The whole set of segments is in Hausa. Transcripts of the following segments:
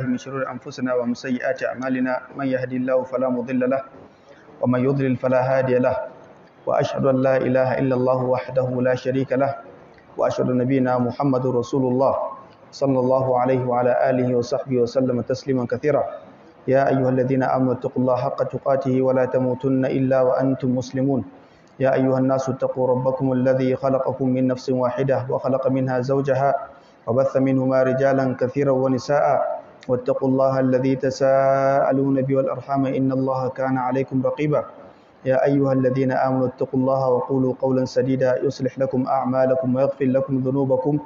من شرور أنفسنا ومن سيئات أعمالنا من يهدي الله فلا مضل له ومن يضلل فلا هادي له وأشهد أن لا إله إلا الله وحده لا شريك له وأشهد أن نبينا محمد رسول الله صلى الله عليه وعلى آله وصحبه وسلم تسليما كثيرا يا أيها الذين آمنوا اتقوا الله حق تقاته ولا تموتن إلا وأنتم مسلمون يا أيها الناس اتقوا ربكم الذي خلقكم من نفس واحدة وخلق منها زوجها وبث منهما رجالا كثيرا ونساء واتقوا الله الذي تساءلون به والأرحام إن الله كان عليكم رقيبا يا أيها الذين آمنوا اتقوا الله وقولوا قولا سديدا يصلح لكم أعمالكم ويغفر لكم ذنوبكم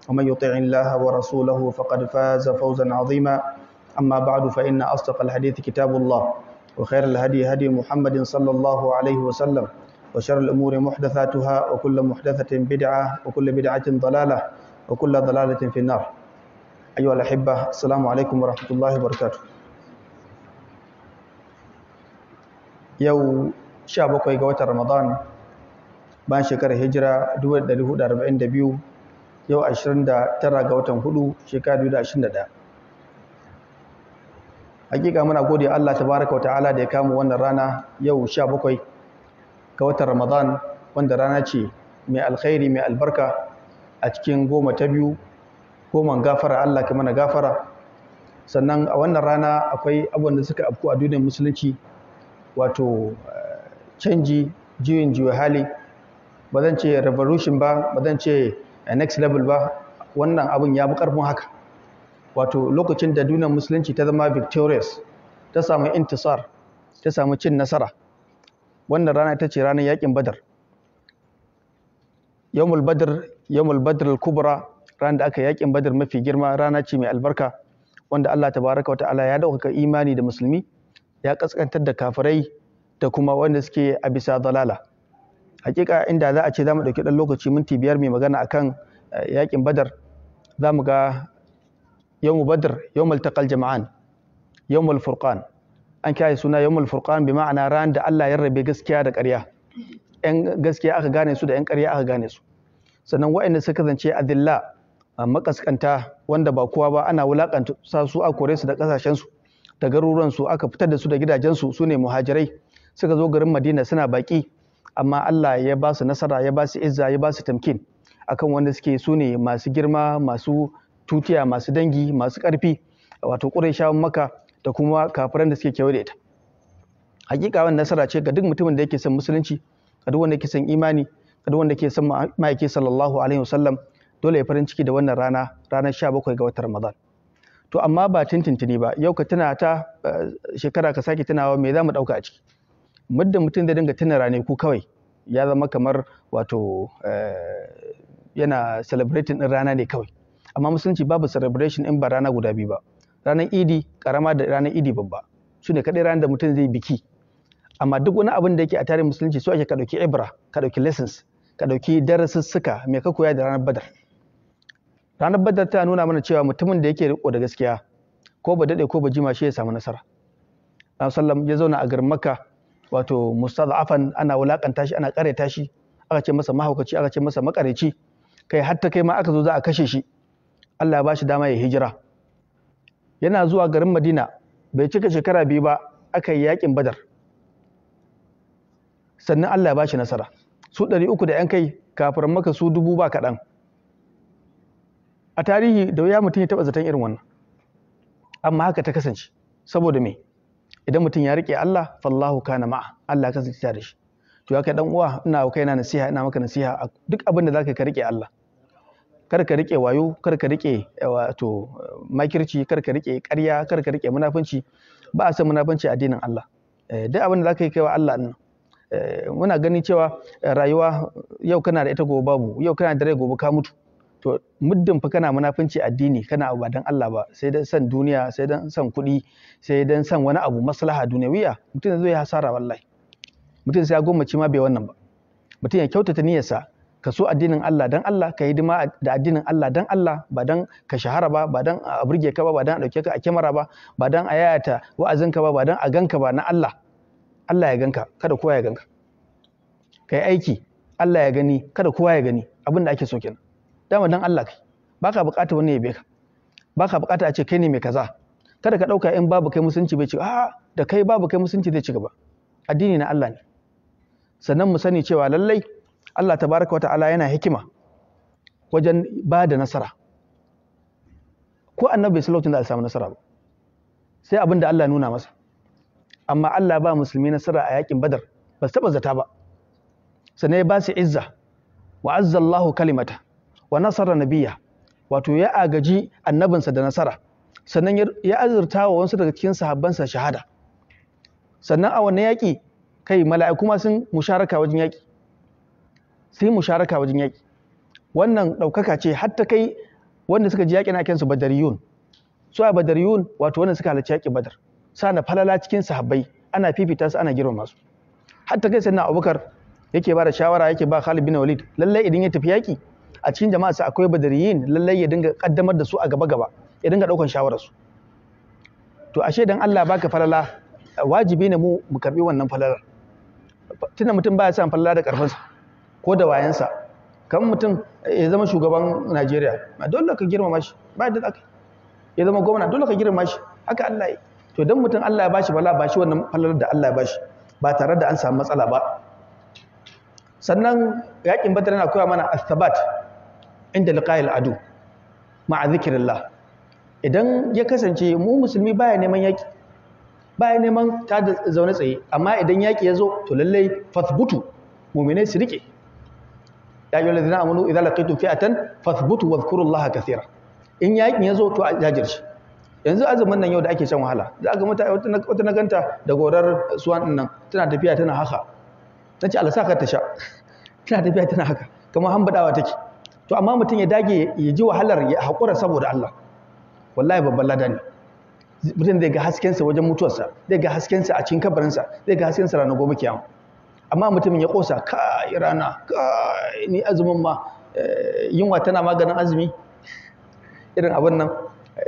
ومن يطع الله ورسوله فقد فاز فوزا عظيما أما بعد فإن أصدق الحديث كتاب الله وخير الهدي هدي محمد صلى الله عليه وسلم وشر الأمور محدثاتها وكل محدثة بدعة وكل بدعة ضلالة وكل ضلالة في النار أيها الأحبة السلام عليكم ورحمة الله وبركاته يوم 17 ga watan Ramadan bayan shekarar hijira 1442 yau 29 ga watan 4 shekarar 2021 hakika muna gode Allah tabaraka wa ta'ala da ya kama wannan rana yau 17 ga watan Ramadan wanda rana ce mai alkhairi mai albarka a cikin goma ta biyu goman gafara Allah ka mana gafara sannan a wannan rana akwai abubuwan da suka afku a duniyar musulunci wato canji juyin juya hali ba zan ce revolution ba zan ce next level ba wannan abin ya bi karfin haka wato lokacin da duniyar musulunci ta zama victorious ta samu intisar ta samu cin nasara wannan rana ita ce ranar yakin badar yawmul badr al-kubra ranar da aka yakin badar mafi girma rana ce mai albarka wanda Allah tabaraka wa ta'ala ya dauka imani da musulmi ya kaskantar da kafirai da kuma wanda suke a bisa dalala hakika inda za a ce zamu dauki dan lokaci minti 5 mai magana akan yakin badar zamu ga yawmul badr yawmul taqal jama'an yawmul furqan an kiyaye suna yawmul furqan bi ma'ana ran da Allah ya rabe gaskiya da ƙarya ƴan gaskiya aka gane su da ƴan ƙarya aka gane su sannan waɗanda suka zance adilla makaskanta wanda ba kowa ba ana wulakanta su a kore su da kasashen su da garuruwan su aka fitar da su da gidajen su sune muhajirai suka zo garin Madina suna baki amma Allah ya ba su nasara ya ba su izza ya ba su tamkin akan wanda suke sune masu girma masu tutiya masu dangi masu ƙarfi wato Qurayshawan Makka da kuma kafiran da suke kewaye da ita hakika wannan nasara ce ga duk mutumin da yake son musulunci ga duk wanda yake son imani ga duk wanda yake son ma'aiki sallallahu alaihi wasallam dole ya farin ciki da wannan ranar 17 ga watan Ramadan to amma ba tintintini ba yau ka tuna ta shekara ka sake tunawa me zamu dauka a ciki muddin mutum zai dinga tuna ranaku kawai ya zama kamar wato yana celebrating din rana ne kawai amma musulunci babu celebration in ba rana guda biyu ba ranar idi karama da ranar idi babba su ne kadai ranar da mutum zai biki amma duk wani abin da yake a tarihin musulunci so ake ka dauki ibra ka dauki lessons ka dauki darasussuka me ka koya da ranar badar ranar badar ta nuna mana cewa mutumin da yake riko da gaskiya ko ba dade ko ba jima shi ya samu nasara Annabi sallam ya zauna a garin Makka wato mustad'afan ana wulakanta shi ana kareta shi aka ce masa mahaukaci aka ce masa makareci kai har ta kai ma aka zo za a kashe shi Allah ya bashi dama ya hijira yana zuwa garin Madina bai cika shekara 2 ba aka yi yakin Badar sannan Allah ya bashi nasara su 300 da yan kai kafiran Makka su 1000 ba kadan a tarihi da wuya mutum ya taba zaton irin wannan amma haka ta kasance saboda me idan mutum ya rike Allah fallahu kana ma'a Allah ka kasance da shi to ya kai dan uwa ina kaina nasiha ina maka nasiha duk abin da zaka ka rike Allah kar ka rike wayo kar ka rike wato makirci kar ka rike ƙarya kar ka rike munafunci ba a san munafunci addinin Allah duk abin da zaka yi kaiwa Allah din muna gani cewa rayuwa yau kana da ita gobe babu yau kana da rai gobe ka mutu to muddin fa kana munafunci addini kana abu ba dan Allah ba sai dan san duniya sai dan san kuɗi sai dan san wani abu maslaha duniyawiya mutum zai yi hasara wallahi mutum sai ya gwammace ma bai wannan ba mutum ya kyautata niyyarsa ka so addinin Allah dan Allah ka yi hidima da addinin Allah dan Allah ba dan ka shahara ba ba dan a burge ka ba dan a dauke ka a kyamara ba dan a yayata wa'azinka ba dan a ganka ba na Allah Allah ya ganka kada kowa ya ganka kai aiki Allah ya gani kada kowa ya gani abin da ake so kenan dama dan Allah kai baka bukata wani ya yabe ka baka bukata a ce kai ne mai kaza kada ka ɗauka in babu kai musulunci bai ci da kai babu kai musulunci zai ci gaba. Addini na Allah ne. Sannan mu sani cewa lallai Allah tabaraka wa ta'ala yana hikima wajen ba da nasara. Ko annabi sallallahu alaihi wasallam da samu nasara ba, sai abin da Allah nuna masa. Amma Allah ba musulmi nasara a yakin Badar ba su taba zata ba. Sannan ya ba su izza wa azza Allahu kalimata wa nasara nabiyya, wato ya agaji annabinsa da nasara. Sannan ya azurta wa wasu daga cikin sahabbansa shahada. Sannan a wannan yaki kai mala'iku ma sun musharaka wajen yaki. Sai musharaka wajen yaki. Wannan daukaka ce hatta kai wanda suka ji yakin akan su badariyun. Su a badariyun wato wanda suka halarci yakin Badar. Sana falala cikin sahabbai ana fifita su ana girmama su. Hatta kai sannan Abubakar yake ba da shawara yake ba Khalid bin Walid lallai idan ya tafi yaki a cikin jama'a sa akwai badariyin lallai ya dinga kaddamar da su a gaba gaba, ya dinga daukan shawarar su. To ashe dan Allah baka falala wajibi ne mu karbi wannan falalar. Tunda mutum baya son falala da karfinsa ko da wayansa, kamar mutum ya zama shugaban Najeriya dole ka girmama shi, ba da zaka ya zama gwamna dole ka girmama shi, haka Allah ya. To dan mutum Allah ya bashi falala bashi wannan falalar da Allah ya bashi ba tare da an samu matsala ba. Sannan yakin Badar yana koya mana as-sabat inda liqa'il adu ma'a zikrillah. Idan ya kasance mu musulmi baya neman yaki, baya neman ta da zaune tsaye, amma idan yaki ya zo to lallai fathbutu, mu'minai su rike. Ya ayyuhal ladina amanu idza laqitum fi'atan fathbutu wadhkurullaha kaseera. In yakin ya zo to a jajirce. Yanzu azumin nan yau da ake shan wahala, za ga wata na ganta da gorar suwan din nan tana tafiya tana haka. Nace Allah saka ta sha. Tana tafiya tana haka, kamar hambadawa take. To amma mutum ya dage ya ji wahalar ya hakura saboda Allah. Wallahi babban lada ne. Mutum zai ga haskensa wajen mutuwarsa, zai ga haskensa a cikin kabarinsa, zai ga haskensa ranar gobe kiyama. Amma mutumin ya kosa kai rana, kai ni azumin ma yunwa tana maganin azumi. Irin abin nan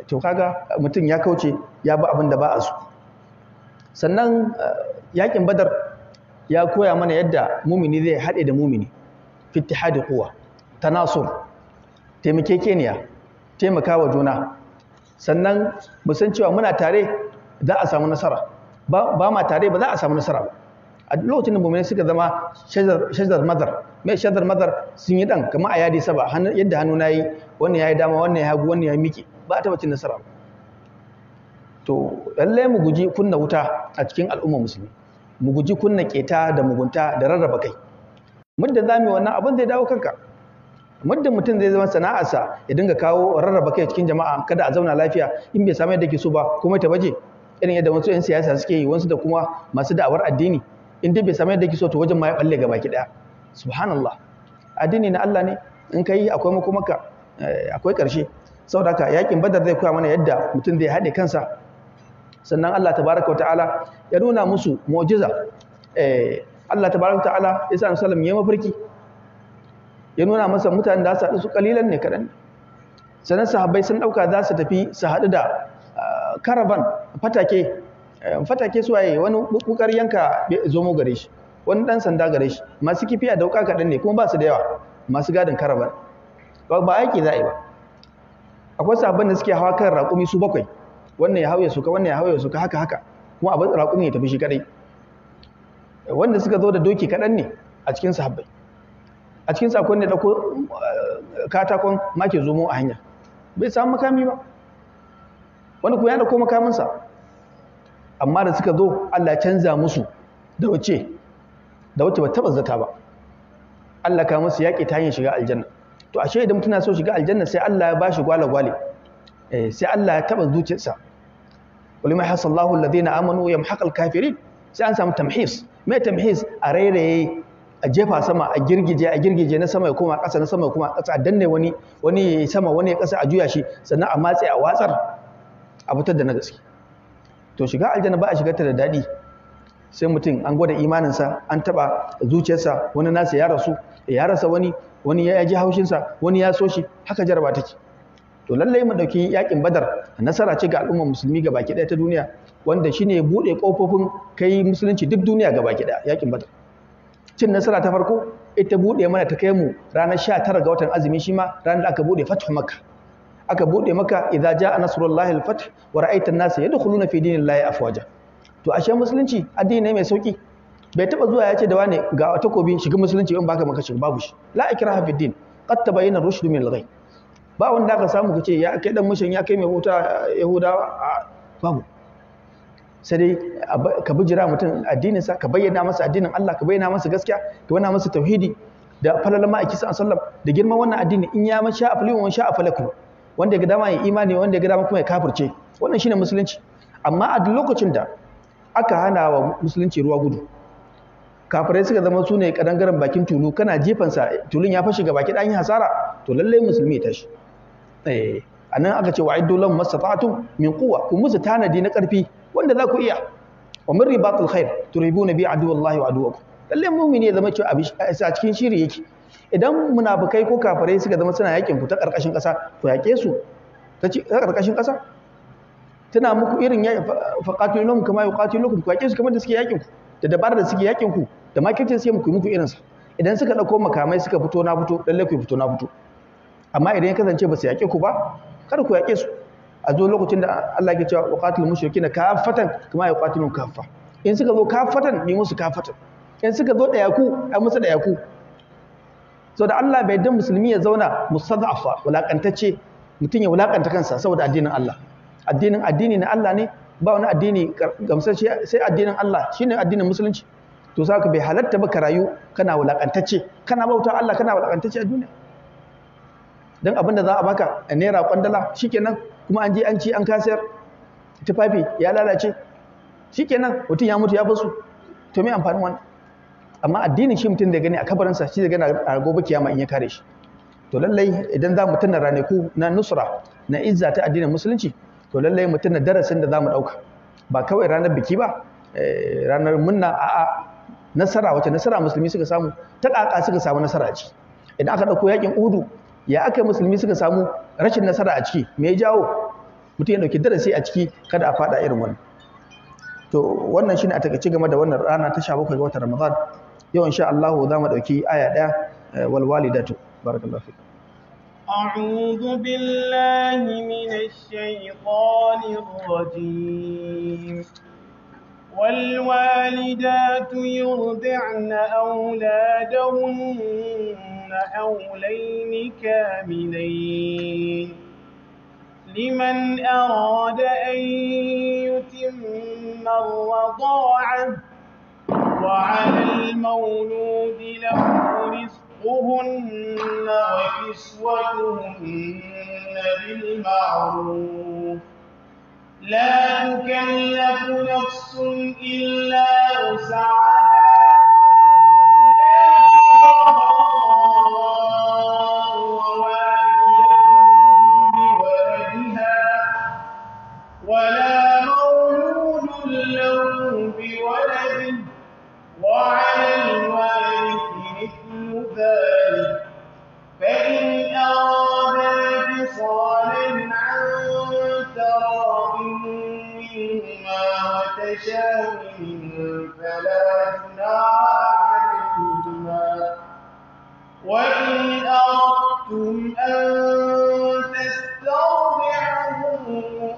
to kaga mutum ya kauce ya ba abin da ba a so. Sannan yakin Badar ya koya mana yadda mumini zai haɗe da mumini fi ittihadi quwwa, tanasur, taimakekeniya, taimakawa juna. Sannan mu san cewa muna tare za a samu nasara, ba ma tare ba za a samu nasara ba. A lokacin da mumini suka zama shajar madar, mai shajar madar sun yi dan kamar a yadi saba, yadda hannu na yi wannan ya yi dama wannan ya hagu wannan ya miƙe, ba a taɓa cin nasara ba. To lallai mu guji kunna wuta a cikin al'ummar musulmi, mu guji kunna keta da mugunta da rarraba kai. Muddin za mu yi wannan abin zai dawo kanka. Muddin mutum zai zama sana'arsa ya dinga kawo rarraba kai cikin jama'a, kada a zauna lafiya, in bai samu yadda ke so ba kuma ta baje, irin yadda wasu 'yan siyasa suke yi, wasu da kuma masu da'awar addini, in dai bai samu yadda ke so to wajen ma ya balle gaba ki daya. Subhanallah, addini na Allah ne, in ka yi akwai makomaka, akwai ƙarshe. Saboda haka yakin Badar zai koya mana yadda mutum zai haɗe kansa. Sannan Allah tabaraka wata'ala ya nuna musu mu'jiza. Allah tabaraka wata'ala ya sa Musallam ya mafarki, ya nuna masa mutanen da su haɗu su kalilan ne kaɗan. Sannan sahabbai sun ɗauka za su tafi su haɗu da karavan fatake su waye, wani kukar yanka zomo gare shi, wani ɗan sanda gare shi, masu kifiya dauka kaɗan ne kuma ba su da yawa, masu gadin karavan ba aiki za a yi ba. Akwai sahabban da suke hawa kan raƙumi su 7, wannan ya hauye suka, wannan ya hauye suka, haka kuma abin raƙumi ya tafi shi kadai. Wanda suka zo da doki kaɗan ne a cikin sahabbai. A cikin sakon ne dauko katakon make zomo a hanya, bai samu makami ba, wani kuma ya dauko makaminsa. Amma da suka zo Allah ya canza musu da wacce ba taba zata ba. Allah ka musu yaƙi ta hanyar shiga aljanna. To ashe idan mutum na so shiga aljanna sai Allah ya bashi gwale-gwale, sai Allah ya taba zuciyarsa. Walimai hasallahu alladhina amanu yamhaqal kafirin, sai an samu tamhis. Mai tamhis? A rairaye, a jefa sama, a girgije na sama ya koma ƙasa, na sama ya koma ƙasa, a danne wani ya sama wani ya ƙasa, a juya shi, sannan a matse a watsar, a fitar da na gaske. To shiga aljanna ba a shigar ta da daɗi, sai mutum an gwada imaninsa, an taɓa zuciyarsa, wani nasa ya rasa wani ya ji haushinsa, wani ya so shi, haka jaraba take. To lallai mu ɗauki yaƙin Badar nasara ce ga al'ummar musulmi gabaki ɗaya ta duniya, wanda shine ya buɗe ƙofofin kai musulunci duk duniya gabaki ɗaya. Yaƙin Badar cin nasara ta farko ita buɗe mana ta kai mu ranar 19 ga watan azumi, shi ma ranar da aka buɗe Fathu Makka. aka bude maka idza jaa nasrullahi al-fath wa ra'aita an-nasa yadkhuluna fi dinillahi afwaja. To ashe musulunci addini ne mai sauki, bai taba zuwa ya ce da wane ga takobi shiga musulunci in baka maka shiga, babu shi. La ikraha fid din qad tabayyana ar-rushd min al-ghay. Ba wanda aka samu kace ya kai dan mushin ya kai mai bauta yahudawa, babu. Sai dai ka bijira mutum addinin sa, ka bayyana masa addinin Allah, ka bayyana masa gaskiya, ka bayyana masa tauhidi da falalan ma'aiki sallallahu da girman wannan addini. In ya masha aflihu wa sha afalakum, wanda ya ga dama ya imani, wanda ya ga dama kuma ya kafirce. Wannan shine musulunci. Amma a duk lokacin da aka hana wa musulunci ruwa gudu, kafirai suka zama su ne kadangaren bakin tulu, kana jefansa tulun ya fashi ga baki ɗan yi hasara, to lallai musulmi ya tashi. A nan aka ce wa aiddu lahum mastata'tum min quwwa, ku musu tanadi na ƙarfi wanda za ku iya. Wa min ribatul khair turhibuna bi aduwallahi wa aduwakum. Lallai mu'mini ya zama cewa a cikin shiri yake. Idan munafikai ko kafirai suka zama suna yakin ku ta ƙarƙashin ƙasa, to yaƙe su ta ƙarƙashin ƙasa. Tana muku irin ya faqatilum kama yuqatilukum, ku yaƙe su kamar da suke yakin ku, da dabarar da suke yakin ku, da makircin sai muku irinsa. Idan suka dauko makamai suka fito na fito, lalle ku fito na fito. Amma idan ya kasance ba su yake ku ba, kada ku yake su. A zo lokacin da Allah ya ce wa qatilul mushrikeena kaffatan kama yuqatilun kaffa. In suka zo kaffatan, yi musu kaffatan. In suka zo da yaku, ai musu da yaku. So da Allah bai dan musulmi ya zauna mustad'afa, wulakantacce, mutun ya wulakanta kansa saboda addinin Allah. Addini na Allah ne, ba wani addini gamsashe sai addinin Allah, shine addinin musulunci. To saka bai halatta ba ka rayu kana wulakantacce, kana bauta Allah kana wulakantacce a duniya. Dan abinda za a baka a naira kwandala shikenan, kuma an je an ci an kasayar, tufafi ya lalace shikenan, mutum ya mutu ya basu. To me amfanin wannan? Amma addinin shi mutum da gani a kabarinsa, shi da gani a gobe kiyama in ya kare shi. To lallai idan za mu tuna ranaku na nusra na izza ta addinin musulunci, to lallai mu tuna darasin da za mu ɗauka. Ba kawai ranar biki ba, ranar munna, a'a, nasara, wace nasara musulmi suka samu, ta ƙaƙa suka samu nasara a ciki. Idan aka ɗauko yakin Uhudu, ya aka musulmi suka samu rashin nasara a ciki, me ya jawo? Mutum ya ɗauki darasi a ciki, kada a faɗa irin wannan. To wannan shine a takaice game da wannan rana ta 17 ga watan Ramadan. Yau insha Allah za mu ɗauki aya ɗaya, wal walidatu. Barakallahu fiik. أعوذ بالله من الشيطان الرجيم. والوالدات يرضعن أولادهن حولين كاملين لمن أراد أن يتم الرضاعة وعلى المولود له رزقهن وكسوتهن بالمعروف لا تكلف نفس إلا وسعها بولدها ولا مولود له بولده وعلى الوارث مثل ذلك فإن أرادا فصالا عن تراض منهما وتشاور فلا جناح عليهما وإن أردتم أن تسترضعوا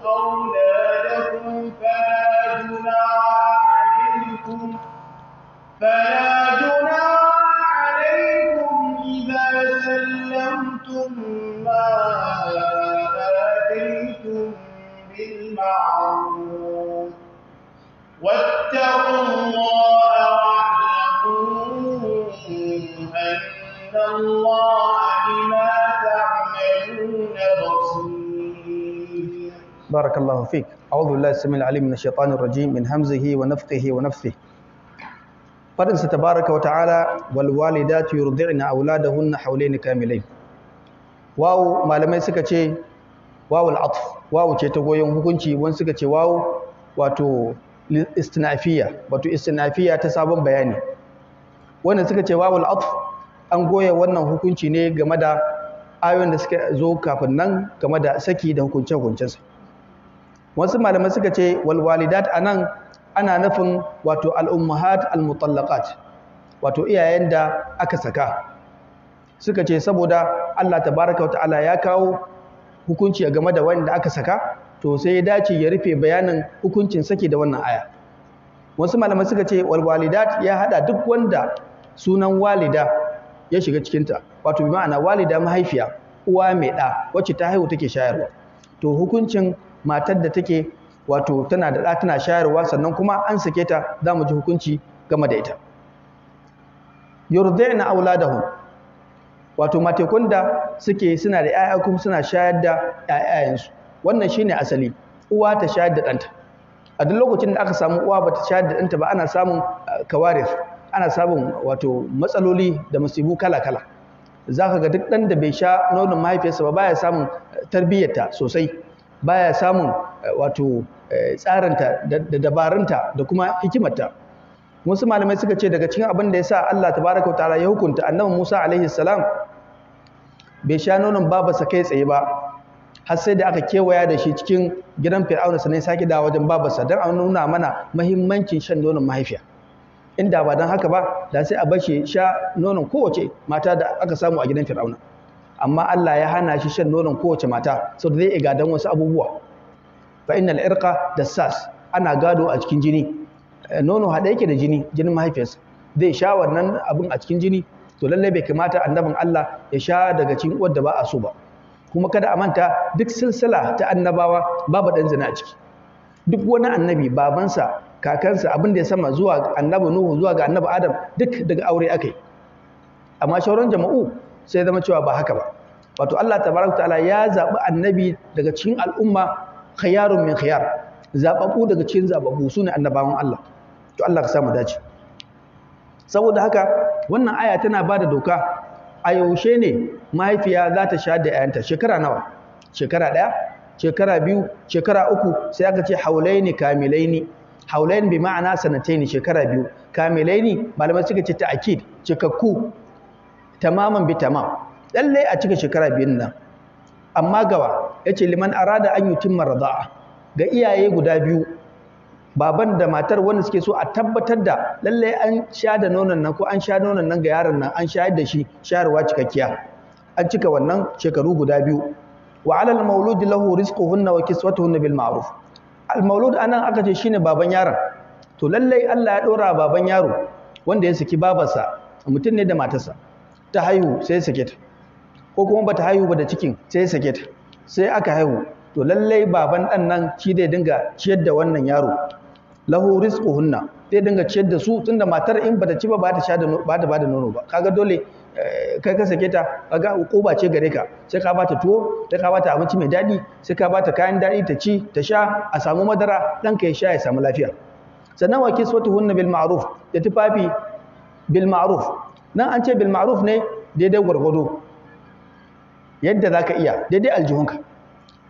أولادكم فلا جناح عليكم إذا سلمتم ما آتيتم بالمعروف واتقوا الله واعلموا أن الله بما تعملون بصير. بارك الله فيك. أعوذ بالله السميع العليم من الشيطان الرجيم من همزه ونفخه ونفثه. Faɗinsa tabaraka wa ta'ala wal walidatu yurdi'na auladahunna hawlayn kamilayn. Wawu malamai suka ce wawul atf, wawu ce ta goyon hukunci, wani suka ce wawu wato istinafiya, wato istinafiya ta sabon bayani. Wannan suka ce wawul atf an goye wannan hukunci ne game da ayoyin da suka zo kafin nan game da saki da hukunce-hukuncensa. Wasu malamai suka ce wal walidat anan ana nufin wato al'ummahat al-mutallaqat, wato iyayen da aka saka. Suka ce saboda Allah tabaraka wa ta'ala ya kawo hukunci game da wanda aka saka, to sai ya dace ya rufe bayanin hukuncin saki da wannan aya. Wasu malamai suka ce wal walidat ya hada duk wanda sunan walida ya shiga cikinta, wato bi ma'ana walida mahaifiya, uwa mai ɗa wacce ta haihu take shayarwa. To hukuncin matar da take wato tana da ɗa tana shayarwa sannan kuma an sake ta, za mu ji hukunci game da ita. Yurdi'na auladahum, wato matekun da suke suna da ƴaƴa kuma suna shayar da ƴaƴayensu. Wannan shine asali, uwa ta shayar da ɗanta. A duk lokacin da aka samu uwa bata shayar da ɗanta ba, ana samun kawarith, ana samun wato matsaloli da musibu kala-kala. Zaka ga duk ɗan da bai sha nonon mahaifiyarsa ba baya samun tarbiyyarta sosai, baya samun wato tsarinta da dabarunta da kuma hikimarta. Wasu malamai suka ce daga cikin abin da ya sa Allah tabaraka wa ta'ala ya hukunta annabi Musa alaihi salam bai sha nonon babarsa kai tsaye ba, har sai da aka kewaya da shi cikin gidan Fir'auna sannan sake dawo wajen babarsa, don a nuna mana muhimmancin shan nonon mahaifiya. Inda ba don haka ba da sai a bar shi sha nonon kowace mata da aka samu a gidan Fir'auna. Amma Allah ya hana shi shan nonon kowace mata saboda zai iya gadon wasu abubuwa. Fa innal irqa dassas, ana gado a cikin jini. Nono haɗe yake da jinin mahaifiyarsa, zai sha wannan abin a cikin jini, to lallai bai kamata annabin Allah ya sha daga cikin uwar da ba a so ba. Kuma kada a manta duk silsila ta annabawa babu ɗan zina a ciki. Duk wani annabi babansa, kakansa, abin da ya sama zuwa annabi Nuhu zuwa ga annabi Adam duk daga aure akai. Amma shauran jama'u sai zama cewa ba haka ba. Wato Allah tabaraka ta'ala ya zaɓi annabi daga cikin al'umma khiyarun min khiyar, zaɓaɓɓu daga cikin zaɓaɓɓu su ne annabawan Allah. To Allah ka samu dace. Saboda haka wannan aya tana ba da doka, a yaushe ne mahaifiya za ta shayar da 'ya'yanta, shekara nawa? Shekara 1, shekara 2, shekara 3, sai aka ce haulaini kamilaini. Haulaini bi ma'ana sanataini, shekara 2. Kamilaini malamai suka ce ta'kid, cikakku, tamaman bi tamam. Lalle a cika shekara 2 nan. Amma gawa yace liman arada an yutimma rida'a, ga iyaye guda biyu, baban da matar, wanda suke so a tabbatar da lallai an sha da nonon nan ko an sha nonon nan ga yaron nan, an shayar da shi shayarwa cikakkiya, an cika wannan shekaru guda biyu. Wa alal mauludi lahu rizquhunna wa kiswatuhunna bil ma'ruf. Al maulud anan aka ce shine baban yaron. To lallai Allah ya dora baban yaro wanda ya saki babarsa, mutum ne da matarsa, ta haihu sai ya sake ta, ko kuma bata haihu ba da cikin sai ya sake ta, sai aka haihu, to lallai baban ɗan nan shi zai dinga ciyar da wannan yaro. Lahu rizquhunna, zai dinga ciyar da su, tunda matar in bata ci ba ba ta sha da ba ta bada nono ba. Kaga dole kai ka sake ta, kaga hukuma ce gare ka, sai ka bata tuwo, sai ka bata abinci mai daɗi, sai ka bata kayan daɗi ta ci ta sha, a samu madara, ɗanka ya sha ya samu lafiya. Sannan wa kiswatuhunna bil ma'ruf, da tufafi bil ma'ruf. Nan an ce bil ma'ruf ne daidai gwargwado, yadda zaka iya, daidai aljihunka.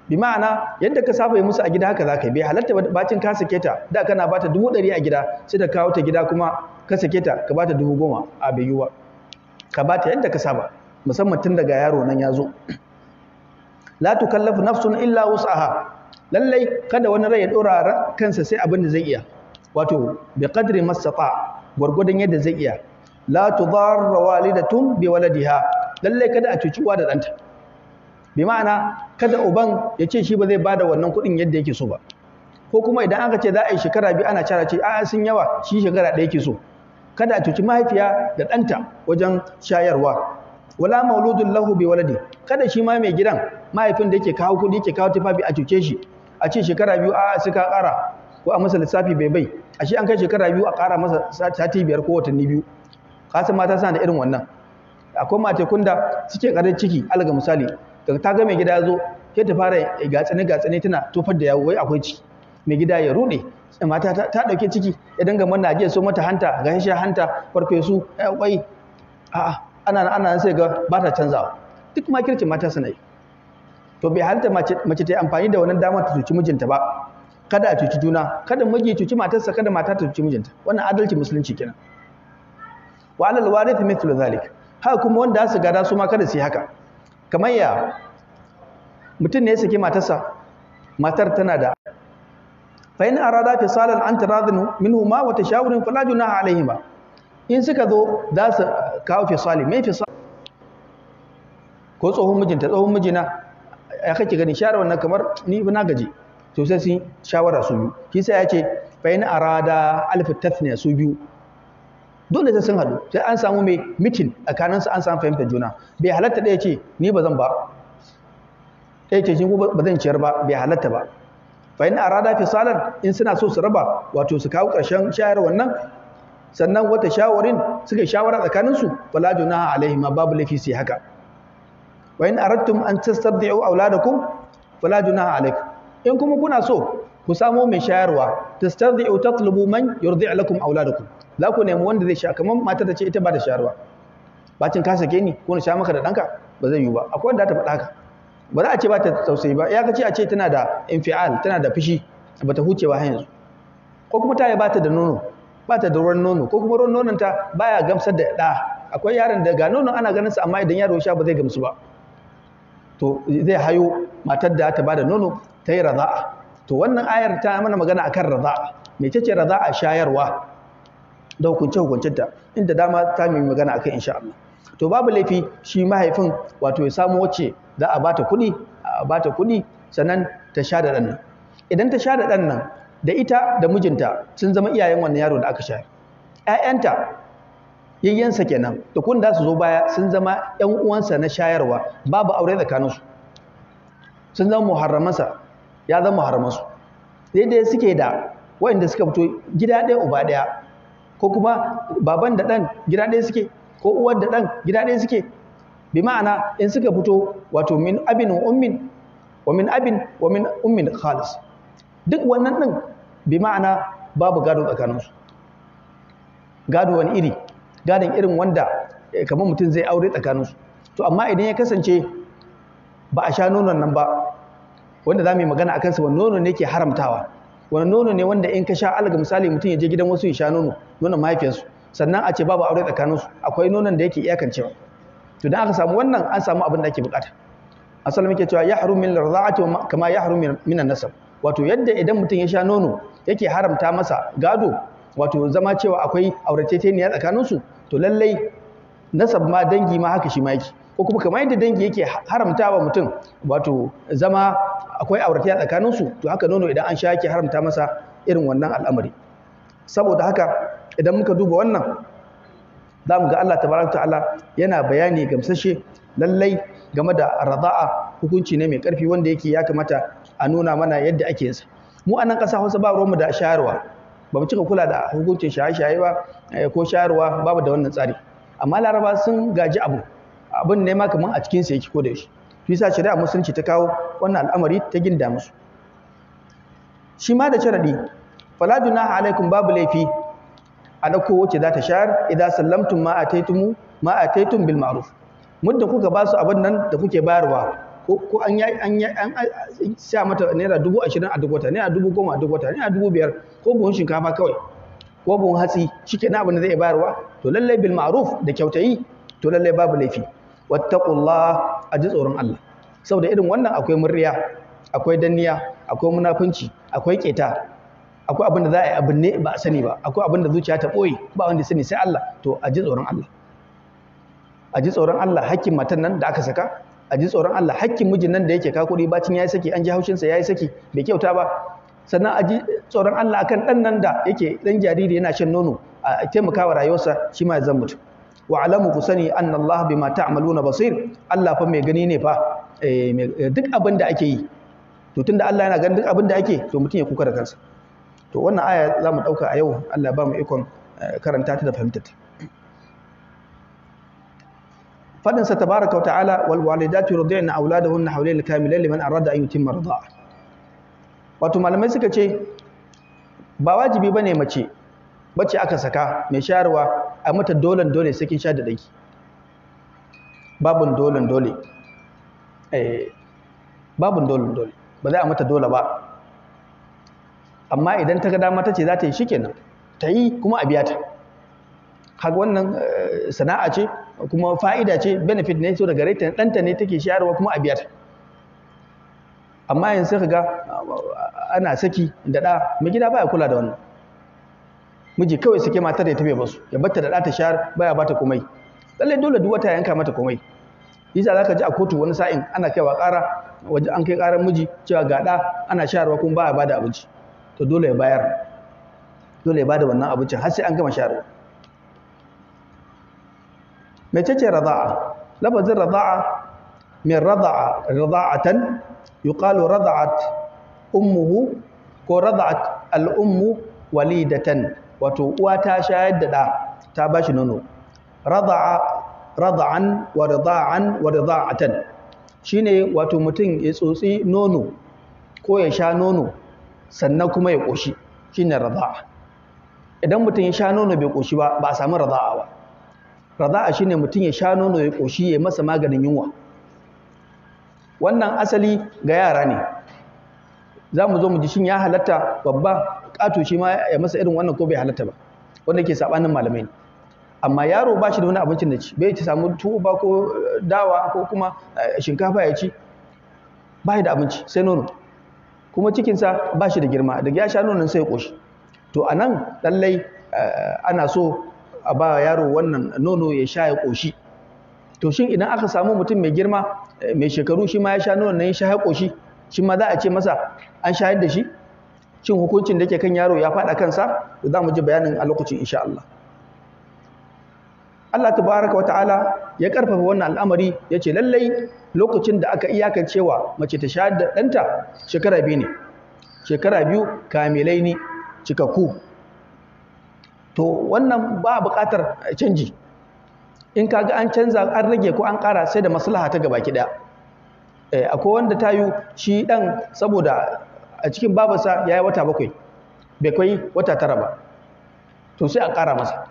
Bi ma'ana yadda ka saba yi musu a gida haka za ka yi. Bai halatta bacin ka sake ta da kana bata 100 a gida, sai da kawo ta gida kuma ka sake ta ka bata 10,000, a bai yiwuwa. Ka bata yadda ka saba, musamman tun daga yaro nan ya zo. La tukallafu nafsun illa wus'aha, lallai kada wani rai ya dora kansa sai abin da zai iya, wato bi qadri mastata, gwargwadon yadda zai iya. La tudarra walidatun bi waladiha, lallai kada a cuci uwa da ɗanta. Bi ma'ana kada uban ya ce shi ba zai bada wannan kuɗin yadda yake so ba, ko kuma idan aka ce za a yi shekara 2 ana cara ce a'a sun yawa, shi shekara 1 yake so. Kada a cuci mahaifiya da ɗanta wajen shayarwa. Wala mauludun lahu bi waladi, kada shi ma mai gidan, mahaifin da yake kawo kuɗi yake kawo tufafi, a cuce shi, a ce shekara 2 a'a sai ka ƙara, ko a masa lissafi bai, a shi an kai shekara 2 a ƙara masa sati 5 ko watanni 2. Kasan mata suna da irin wannan. Akwai matekun da suke ƙarar ciki, alga misali, daga ta ga mai gida ya zo, sai ta fara gatsane tana tofar da yawo, wai akwai ciki. Mai gida ya rude, mata ta dauke ciki, ya danga manna jiya so mata hanta, ga shi hanta, farfesu, kwai. A'a, ana sai ga ba ta canzawa. Duk makircin mata suna yi. To bai halitta mace ta yi amfani da wannan damar ta cuci mijinta ba. Kada a cuci juna, kada miji cuci matarsa, kada mata ta cuci mijinta. Wannan adalci musulunci kenan. Wa alal warith mithlu zalik. Haka kuma wanda su gada su ma kada su yi haka. Kamar ya mutum ne ya saki matarsa, matar tana da fa in arada fisalan an taradin minhuma wa tashawurin fala junaha alaihima. In suka zo za su kawo fisali, mai fisali ko tsohon mijinta, tsohon mijina ya kake gani shayarwa nan kamar ni ba na gaji to sai sun shawara su biyu shi sai ya ce fa in arada alf tathniya su biyu dole sai sun haɗu sai an samu mai mitin tsakanin su an samu fahimtar juna bai halatta ɗaya ce ni ba zan ba ɗaya ce shi ba zan ciyar ba bai halatta ba fa in arada fisalan in suna so su raba wato su kawo ƙarshen shayarwar nan sannan wata shawarin suka shawara tsakanin su fala junaha alaihim babu laifi sai haka wa in aradtum an tastabdi'u auladakum fala junaha alaikum in kuma kuna so ku samu mai shayarwa tastabdi'u tatlubu man yurdi' lakum auladakum za ku nemi wanda zai sha kamar matar da ce ita ba da shayarwa bacin ka sake ni ko na sha maka da danka ba zai yi ba akwai wanda ta faɗa haka ba za a ce ba ta tausayi ba ya kace a ce tana da infial tana da fishi ba ta huce ba har yanzu ko kuma ta yi ba ta da nono ba ta da ruwan nono ko kuma ruwan nonon ta baya gamsar da ɗa akwai yaron da ga nonon ana ganin sa amma idan yaro sha ba zai gamsu ba to zai hayo matar da ta bada nono ta yi raza'a to wannan ayar ta mana magana akan raza'a mecece raza'a shayarwa da hukunce hukuncinta inda dama ta mai magana akan insha Allah to babu laifi shi mahaifin wato ya samu wacce za a bata kuɗi sannan ta sha da ɗan nan idan ta sha da ɗan nan da ita da mijinta sun zama iyayen wannan yaro da aka shayar ƴaƴanta yayyansa kenan da kun da su zo baya sun zama ƴan uwansa na shayarwa babu aure tsakaninsu sun zama muharramansa ya zama muharramansu daidai suke da waɗanda suka fito gida ɗaya uba ɗaya ko kuma baban da ɗan gida ɗaya suke ko uwar da ɗan gida ɗaya suke bi ma'ana in suka fito wato min abin wa ummin wa min abin wa min ummin khalis duk wannan ɗin bi ma'ana babu gado tsakaninsu gado wani iri gadon irin wanda kamar mutum zai aure tsakaninsu to amma idan ya kasance ba a sha nonon nan ba wanda za mu yi magana a kansa wani nono ne ke haramtawa wani nono ne wanda in ka sha alga misali mutum ya je gidan wasu ya sha nonon mahaifiyarsu sannan a ce babu aure tsakaninsu akwai nonon da yake iyakancewa to dan aka samu wannan an samu abin da ake bukata asali muke cewa yahrum min arda'ati kama yahrum min an-nasab wato yadda idan mutum ya sha nono yake haramta masa gado wato zama cewa akwai auratayeniya tsakaninsu to lallai nasab ma dangi ma haka shi ma yake ko kuma kamar yadda dangi yake haramtawa mutum wato zama akwai auratayya tsakaninsu to haka nono idan an sha yake haramta masa irin wannan al'amari saboda haka idan muka duba wannan za mu ga Allah tabaraka ta'ala yana bayani gamsashe lallai game da rada'a hukunci ne mai ƙarfi wanda yake ya kamata a nuna mana yadda ake yinsa mu a nan ƙasa Hausa ba ruwanmu da shayarwa ba mu cika kula da hukuncin shaye-shaye ba ko shayarwa babu da wannan tsari amma Laraba sun gaji abin ne ma kamar a cikin sa yake ko da yaushe shi yasa shari'a musulunci ta kawo wannan al'amari ta ginda musu shi ma da sharadi fala junaha alaikum babu laifi a dauko wacce za ta shayar idan sallamtum ma ataitum bil ma'ruf muddin kuka ba su abin nan da kuke bayarwa ko an sha mata naira 20,000 a duk wata naira 10,000 a duk wata naira 5,000 ko buhun shinkafa kawai ko buhun hatsi shikenan abin da zai bayarwa to lalle bil ma'ruf da kyautayi to lalle babu laifi wattaqullah aji tsoron Allah saboda irin wannan akwai murriya akwai danniya akwai munafunci akwai keta akwai abin da za a yi abin ne ba a sani ba akwai abin da zuciya ta ɓoye ba wanda sani sai Allah to a ji tsoron Allah a ji tsoron Allah hakkin matan nan da aka saka a ji tsoron Allah hakkin mijin nan da yake ka kuɗi bacin ya yi saki an ji haushinsa ya yi saki bai kyauta ba sannan a ji tsoron Allah akan ɗan nan da yake ɗan jariri yana shan nono a taimakawa rayuwarsa shi ma ya zama mutum wa alamu ku sani anna Allah bima ta'maluna basir Allah fa mai gani ne fa duk abin da ake yi to tunda Allah yana ganin duk abin da ake to mutum ya kuka da kansa to wannan aya za mu ɗauka a yau Allah ba mu ikon karanta ta da fahimtar ta fadinsa tabaraka wa ta'ala wal walidatu yurdi'na auladahunna hawlayn kamilayn liman arada an yutimma rida'a wato malamai suka ce ba wajibi bane mace bace aka saka mai shayarwa a mata dole sai kin sha da danki babun dole babun dole ba za a mata dole ba amma idan ta ga dama ta ce za ta yi shikenan ta yi kuma a biya ta kaga wannan sana'a ce kuma fa'ida ce benefit ne so daga reta ɗanta ne take shayarwa kuma a biya ta amma yanzu ka ga ana saki da ɗa mai gida baya kula da wannan miji kawai suke matar da ya tabe basu ya batta da ɗa ta shayar baya bata komai lallai dole duk wata yanka mata komai yasa zaka ji a kotu wani sa'in ana kaiwa ƙara waje an kai karar miji cewa ga da ana shayarwa kuma ba ya bada abinci, to dole ya bayar, dole ya bada wannan abincin har sai an gama shayarwa. mecece rada'a? lafazin rada'a min rada'a rada'atan yuqalu rada'at ummuhu ko rada'at al-ummu walidatan, wato uwa ta shayar da da ta bashi nono. rada'a rada'an wa rada'an wa rada'atan shine wato mutum ya tsotsi nono ko ya sha nono sannan kuma ya koshi, shine rada'a. idan mutum ya sha nono bai koshi ba a samu rada'a ba. rada'a shine mutum ya sha nono ya koshi ya masa maganin yunwa. wannan asali ga yara ne, za mu zo mu ji shin ya halatta babba ƙato shi ma ya masa irin wannan ko bai halatta ba, wanda ke sabanin malamai ne. amma yaro ba shi da wani abincin da ci, bai ci samu tuwo ba ko dawa ko kuma shinkafa ya ci, ba shi da abinci sai nono, kuma cikinsa ba shi da girma, daga ya sha nonon sai ya ƙoshi. to a nan lallai ana so a ba yaro wannan nono ya sha ya ƙoshi. to shin idan aka samu mutum mai girma mai shekaru shi ma ya sha nonon nan ya sha ya ƙoshi, shi ma za a ce masa an shayar da shi? shin hukuncin da ke kan yaro ya faɗa kansa? za mu ji bayanin a lokacin insha Allah. Allah tabaraka wa ta'ala ya karfafa wannan al'amari, ya ce lallai lokacin da aka iyakancewa mace ta shayar da ɗanta shekara 2 ne, shekara 2 kamilai ne cikakku. to wannan ba buƙatar canji, in kaga an canza an rage ko an ƙara sai da maslaha ta gabaki ɗaya. akwai wanda tayu shi ɗan saboda a cikin babarsa ya yi wata 7 bai kai wata 9 ba, to sai a ƙara masa.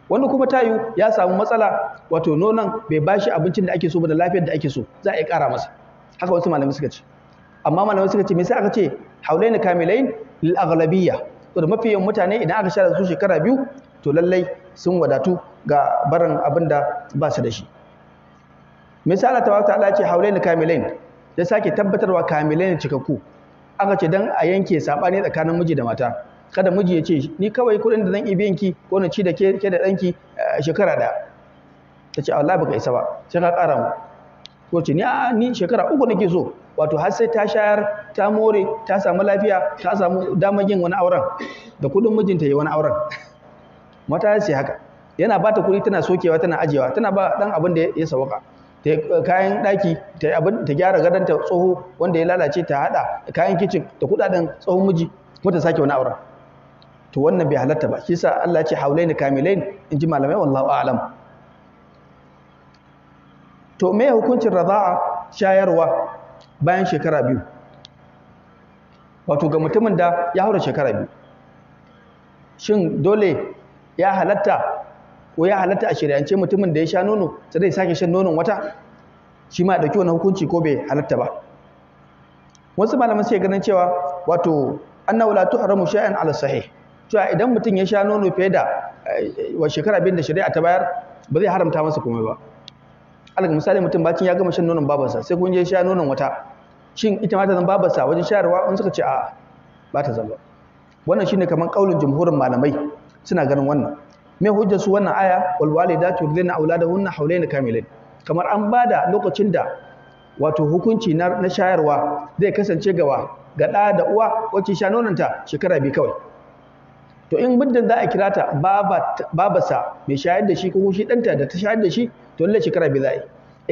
wanda kuma tayu ya samu matsala, wato nonon bai bashi abincin da ake so ba da lafiyar da ake so, za a yi ƙara masa. haka wasu malamai suka ce. amma malamai suka ce me sai aka ce haulaini kamilain lil aghlabiyya, to da mafi yawan mutane idan aka share su shekara 2 to lallai sun wadatu ga barin abin da ba su da shi. me sai Allah tabaraka ta'ala ya ce haulaini kamilain, ya sake tabbatarwa kamilain cikakku. aka ce dan a yanke sabani tsakanin miji da mata, kada miji ya ce ni kawai kudin da zan iya biyan ki ko na ci da ke da danki shekara 1. ta ce wallahi baka isa ba sai ka ƙara mu, ko ce ni shekara 3 nake so, wato har sai ta shayar ta more ta samu lafiya ta samu damar yin wani auren da kudin mijinta yi wani auren. mata sai haka, yana ba ta kudi tana sokewa tana ajewa, tana ba dan abin da ya sawaka, ta kayan daki ta gyara gadonta tsoho wanda ya lalace, ta hada kayan kicin da kudaden tsohon miji kuma ta sake wani auren. to wannan bai halatta ba, shi yasa Allah ya ce haulaini kamilain, in ji malamai wallahu a'lam. to me hukuncin rada'a, shayarwa bayan shekara 2? wato ga mutumin da ya haura shekara 2, shin dole ya halatta ko ya halatta a shari'ance mutumin da ya sha nono sai dai sake shan nonon wata, shi ma ya dauki wannan hukunci ko bai halatta ba? wasu malaman sai ganin cewa wato annahu la tuhramu shay'an ala sahih, cewa idan mutum ya sha nono fiye da shekara 2 da shari'a ta bayar ba zai haramta masa komai ba. alal misali mutum bacin ya gama shan nonon babarsa sai kun je sha nonon wata, shin ita ma ta zama babarsa wajen shayarwa? wani suka ce a ba ta zama. wannan shine kamar kaulin jumhurin malamai suna ganin wannan. me hujjar su wannan aya wal walidatu yurdina auladahunna hawlayn kamilain, kamar an bada lokacin da wato hukunci na shayarwa zai kasance ga ɗa da uwa wacce sha nononta shekara 2 kawai. to in muddin za a kira ta babarsa mai shayar da shi ko shi ɗanta da ta shayar da shi, to lallai shekara 2 za a yi.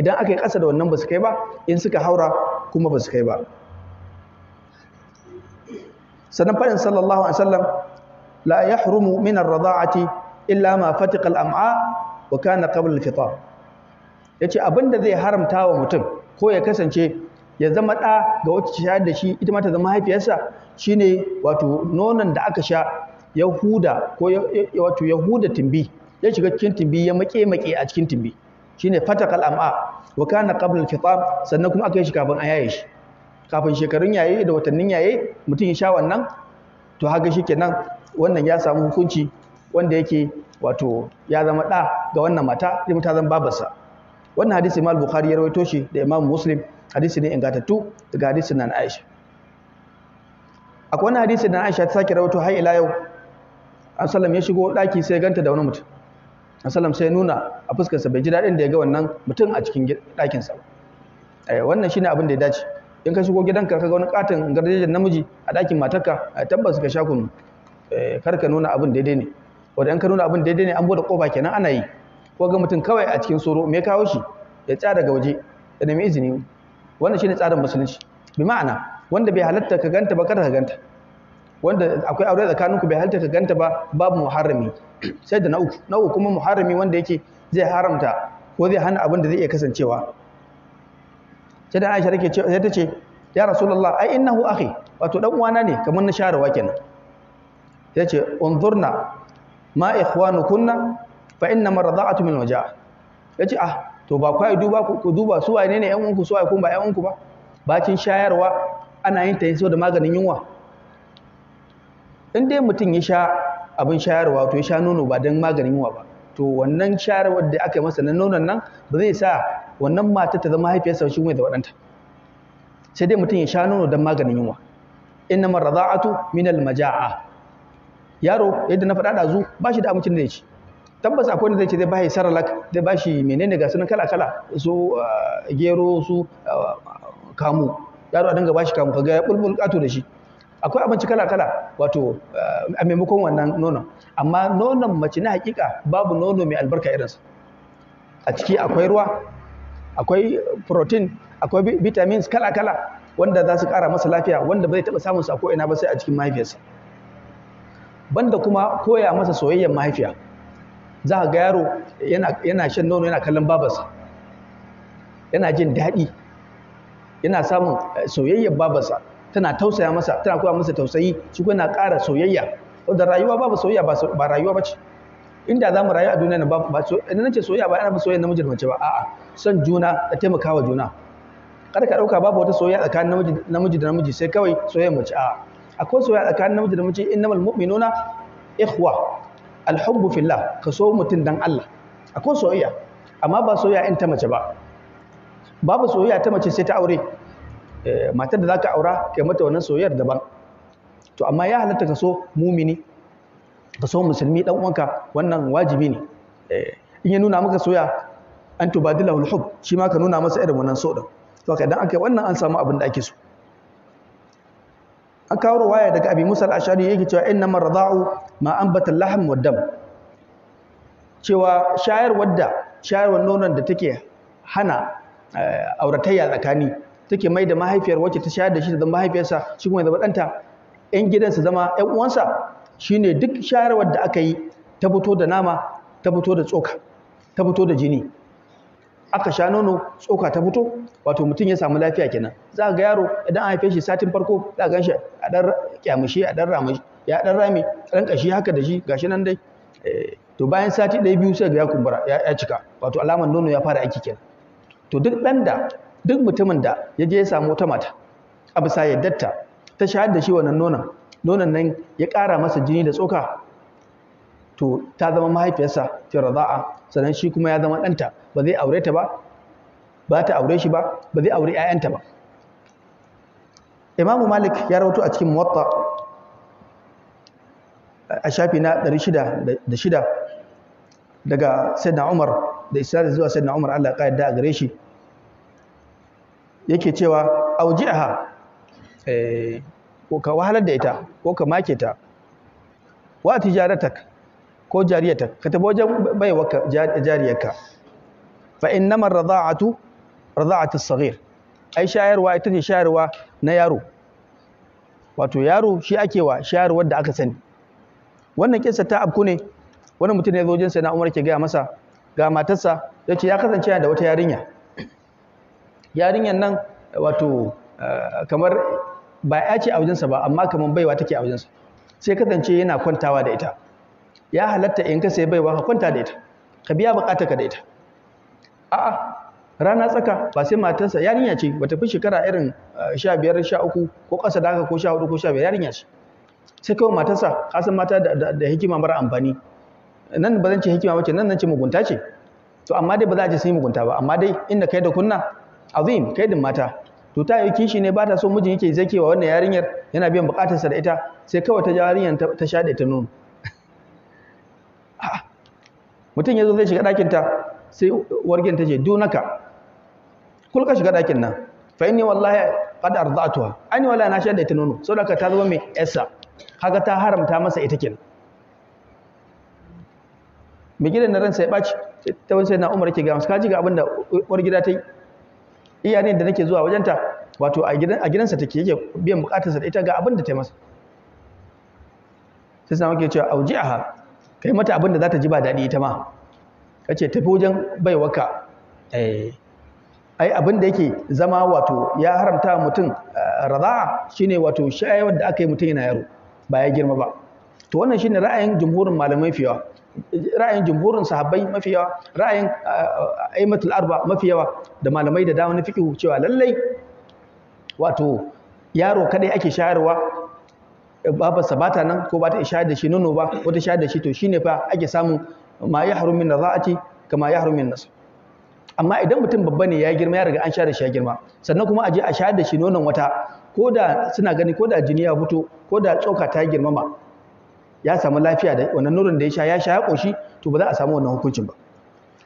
idan aka yi ƙasa da wannan ba su kai ba, in suka haura kuma ba su kai ba. sannan faɗin sallallahu alaihi wasallam la yahrumu min ar-rada'ati illa ma fatiqa al-am'a wa kana qabla al-fitar, yace abinda zai haramta wa mutum ko ya kasance ya zama ɗa ga wacce shayar da shi ita ma ta zama haifiyarsa, shine wato nonon da aka sha yahuda ko wato yahuda timbi, ya shiga cikin timbi ya make a cikin timbi, shine fataqal am'a wa kana qabla al-fitar, sannan kuma aka yi shi kafin a yaye shi, kafin shekarun yaye da watannin yaye mutum ya sha wannan, to haka shikenan wannan ya samu hukunci wanda yake wato ya zama ɗa ga wannan mata, sai ta zama babarsa. wannan hadisi Imam Bukhari ya rawaito shi da Imam Muslim, hadisi ne ingantattu daga hadisin nan Aisha. akwai wani hadisi da Aisha ta sake rawaito har ila yau, Annabi ya shigo daki sai ganta da wani mutum, Annabi sai nuna a fuskar sa bai ji dadin da ya ga wannan mutum a cikin dakin sa. wannan shine abin da ya dace. In ka shigo gidanka ka ga wani katon garjejen namiji a ɗakin matarka tabbas ka sha kunu, kar ka nuna abin daidai ne, wanda in ka nuna abin daidai ne an bude kofa kenan ana yi. Ko ga mutum kawai a cikin soro me kawo shi ya tsaya daga waje ya nemi izini. Wannan shine tsarin musulunci. Bi ma'ana wanda bai halatta ka ganta ba kada ka ganta, wanda akwai aure tsakaninku bai halatta ka ganta ba babu muharrami. Sai da na uku kuma muharrami wanda yake zai haramta ko zai hana abin da zai iya kasancewa. Sai da Aisha take cewa sai ta ce ya Rasulullah ai innahu akhi, wato dan uwana ne kamar na sharewa kenan. Sai ce unzurna ma ikhwanukunna fa inna marada'atu min waja'. Yace to ba kai ku duba su waye ne ƴan uwanku su waye kun ba ƴan uwanku ba. Bacin shayarwa ana yin ta saboda maganin yunwa. In dai mutum ya sha abin shayarwa to ya sha nono ba don maganin yunwa ba, to wannan shayarwar da aka yi masa na nonon nan ba zai sa wannan mata ta zama haifiyarsa shi mai da waɗanta. Sai dai mutum ya sha nono don maganin yunwa. Innamar rada'atu min al-maja'a. Yaro yadda na faɗa ɗazu ba shi da abincin da zai ci. Tabbas akwai wanda zai ce zai ba shi saralak, zai ba shi menene ga sunan kala-kala, su gero, su kamu. Yaro a dinga ba shi kamu kaga ya bulbul ƙato da shi. Akwai abinci kala-kala wato a maimakon wannan nonon. Amma nonon mace na hakika babu nono mai albarka irinsa. A ciki akwai ruwa, akwai protein, akwai vitamins kala-kala wanda za su ƙara masa lafiya, wanda bai taɓa samun sa ko ina ba sai a cikin mahaifiyarsa. Banda kuma koya masa soyayyar mahaifiya. Za ka ga yaro yana shan nono yana kallon babarsa, yana jin daɗi, yana samun soyayyar babarsa, tana tausaya masa, tana koya masa tausayi, shi kuma yana ƙara soyayya. Wanda rayuwa babu soyayya ba rayuwa ba ce. Inda za mu rayu a duniya ba idan nace soyayya ba ana ba soyayya namiji da mace ba, a'a, son juna da taimakawa juna. Kada ka ɗauka babu wata soyayya tsakanin namiji da namiji sai kawai soyayyar mace, a'a. Akwai soyayya tsakanin namiji da mace, innamal mu'minuna ikhwa, alhubbu fillah, ka so mutum dan Allah. Akwai soyayya, amma ba soyayya in ta mace ba. Babu soyayya ta mace sai ta aure. Matar da zaka aura kai mata wannan soyayyar daban. To amma ya halatta ka so mumini, ka so musulmi dan uwanka, wannan wajibi ne. In ya nuna maka soyayya an tubadilahu alhub, shi ma ka nuna masa irin wannan so din. To kai dan aka wannan an samu abin da ake so. An kawo riwaya daga Abi Musa al-Ash'ari yake cewa innamar rada'u ma anbata al-lahm wad-dam. Cewa shayarwar nonon da take hana auratayya tsakani, take mai da mahaifiyar wacce ta shayar da shi da zama mahaifiyarsa, shi kuma ya zama ɗanta, ƴan gidansa zama ƴan uwansa, shine duk shayarwar da aka yi ta fito da nama, ta fito da tsoka, ta fito da jini. Aka sha nono, tsoka ta fito, wato mutum ya samu lafiya kenan. Za ga yaro idan an haife shi satin farko, za ga shi a ɗan kyamushi, a ɗan rame, ya ɗan rame, ɗan ƙashi haka da shi, gashi nan dai. To bayan sati ɗaya biyu sai ga ya kumbura, ya cika, wato alamar nono ya fara aiki kenan. To duk mutumin da ya je ya samu wata mata a bisa yaddarta ta shayar da shi wannan nonon nan ya ƙara masa jini da tsoka, to ta zama mahaifiyarsa fi rada'a, sannan shi kuma ya zama ɗanta, ba zai aure ta ba, ba ta aure shi ba, ba zai aure ‘ya'yanta ba. Imam Malik ya rawaito a cikin Muwatta a shafi na 606 daga Sayyidina Umar, da isnad zuwa Sayyidina Umar, Allah ya ƙayyada a gare shi, yake cewa auji'aha, ko ka wahalar da ita ko ka make ta, wa tijaratak ko jariyatak, ka tafi wajen baiwarka jariyarka, fa innamar rada'atu as-saghir, ai shayarwa ita ce shayarwa na yaro, wato yaro shi ake wa shayarwar da aka sani. Wannan kissa ta abku ne, wani mutum ne ya zo wajen Sayyidina Umar ke gaya masa ga matarsa, yace ya kasance yana da wata yarinya. Yarinyar nan wato kamar ba ya ce a wajensa ba, amma kamar baiwa take a wajensa. Sai kasance yana kwantawa da ita. Ya halatta in ka sai baiwa ka kwanta da ita, ka biya bukatarka da ita. A'a, rana tsaka ba sai matarsa, yarinya ce, bata fi shekara irin 15, 13 ko ƙasa da haka ko 14 ko 15, yarinya ce. Sai kawai matarsa, ka san mata da hikima mara amfani. Nan ba zan ce hikima bace, nan zan ce mugunta ce. To amma dai ba za a ce sun yi mugunta ba, amma dai inda kai da kunna azim, kaidin mata. To ta yi kishi ne, ba ta so mijin yake zakewa wannan yarinyar, yana biyan bukatarsa da ita, sai kawai ta yarinyar ta sha da ita nono. Mutum ya zo zai shiga ɗakinta, sai wargin ta ce dunaka kulka shiga ɗakin nan fa inni wallahi qad arda'tuha ani wallahi na shayar da ita nono saboda ta zama mai yarsa kaga ta haramta masa ita kenan mai gidan na ransa ya ɓaci ta wani sai na umar ke ga masu kaji ga abin da uwar gida ta yi iya ne da nake zuwa wajenta wato a gidansa take yake biyan bukatarsa da ita ga abin da ta yi masa sai sama ke cewa auji aha kai mata abin da za ta ji ba daɗi ita ma ka ce tafi wajen baiwaka ai abin da yake zama wato ya haramta mutum raza'a shine wato shayarwar da aka yi mutum yana yaro ba ya girma ba to wannan shine ra'ayin jumhurin malamai fiyawa ra'ayin jumhurin sahabbai mafi yawa ra'ayin aimatul arba mafi yawa da malamai da dama na fiqh cewa lallai wato yaro kadai ake shayarwa babarsa bata nan ko ba ta shayar da shi nono ba ko ta shayar da shi to shine fa ake samun ma yahrum min radha'ati kama yahrum min nasab amma idan mutum babba ne ya girma ya riga an shayar da shi ya girma sannan kuma a je a shayar da shi nonon wata ko da suna gani ko da jini ya fito ko da tsoka ta girmama ya samu lafiya da wannan nonon da ya sha ya koshi to ba za a samu wannan hukuncin ba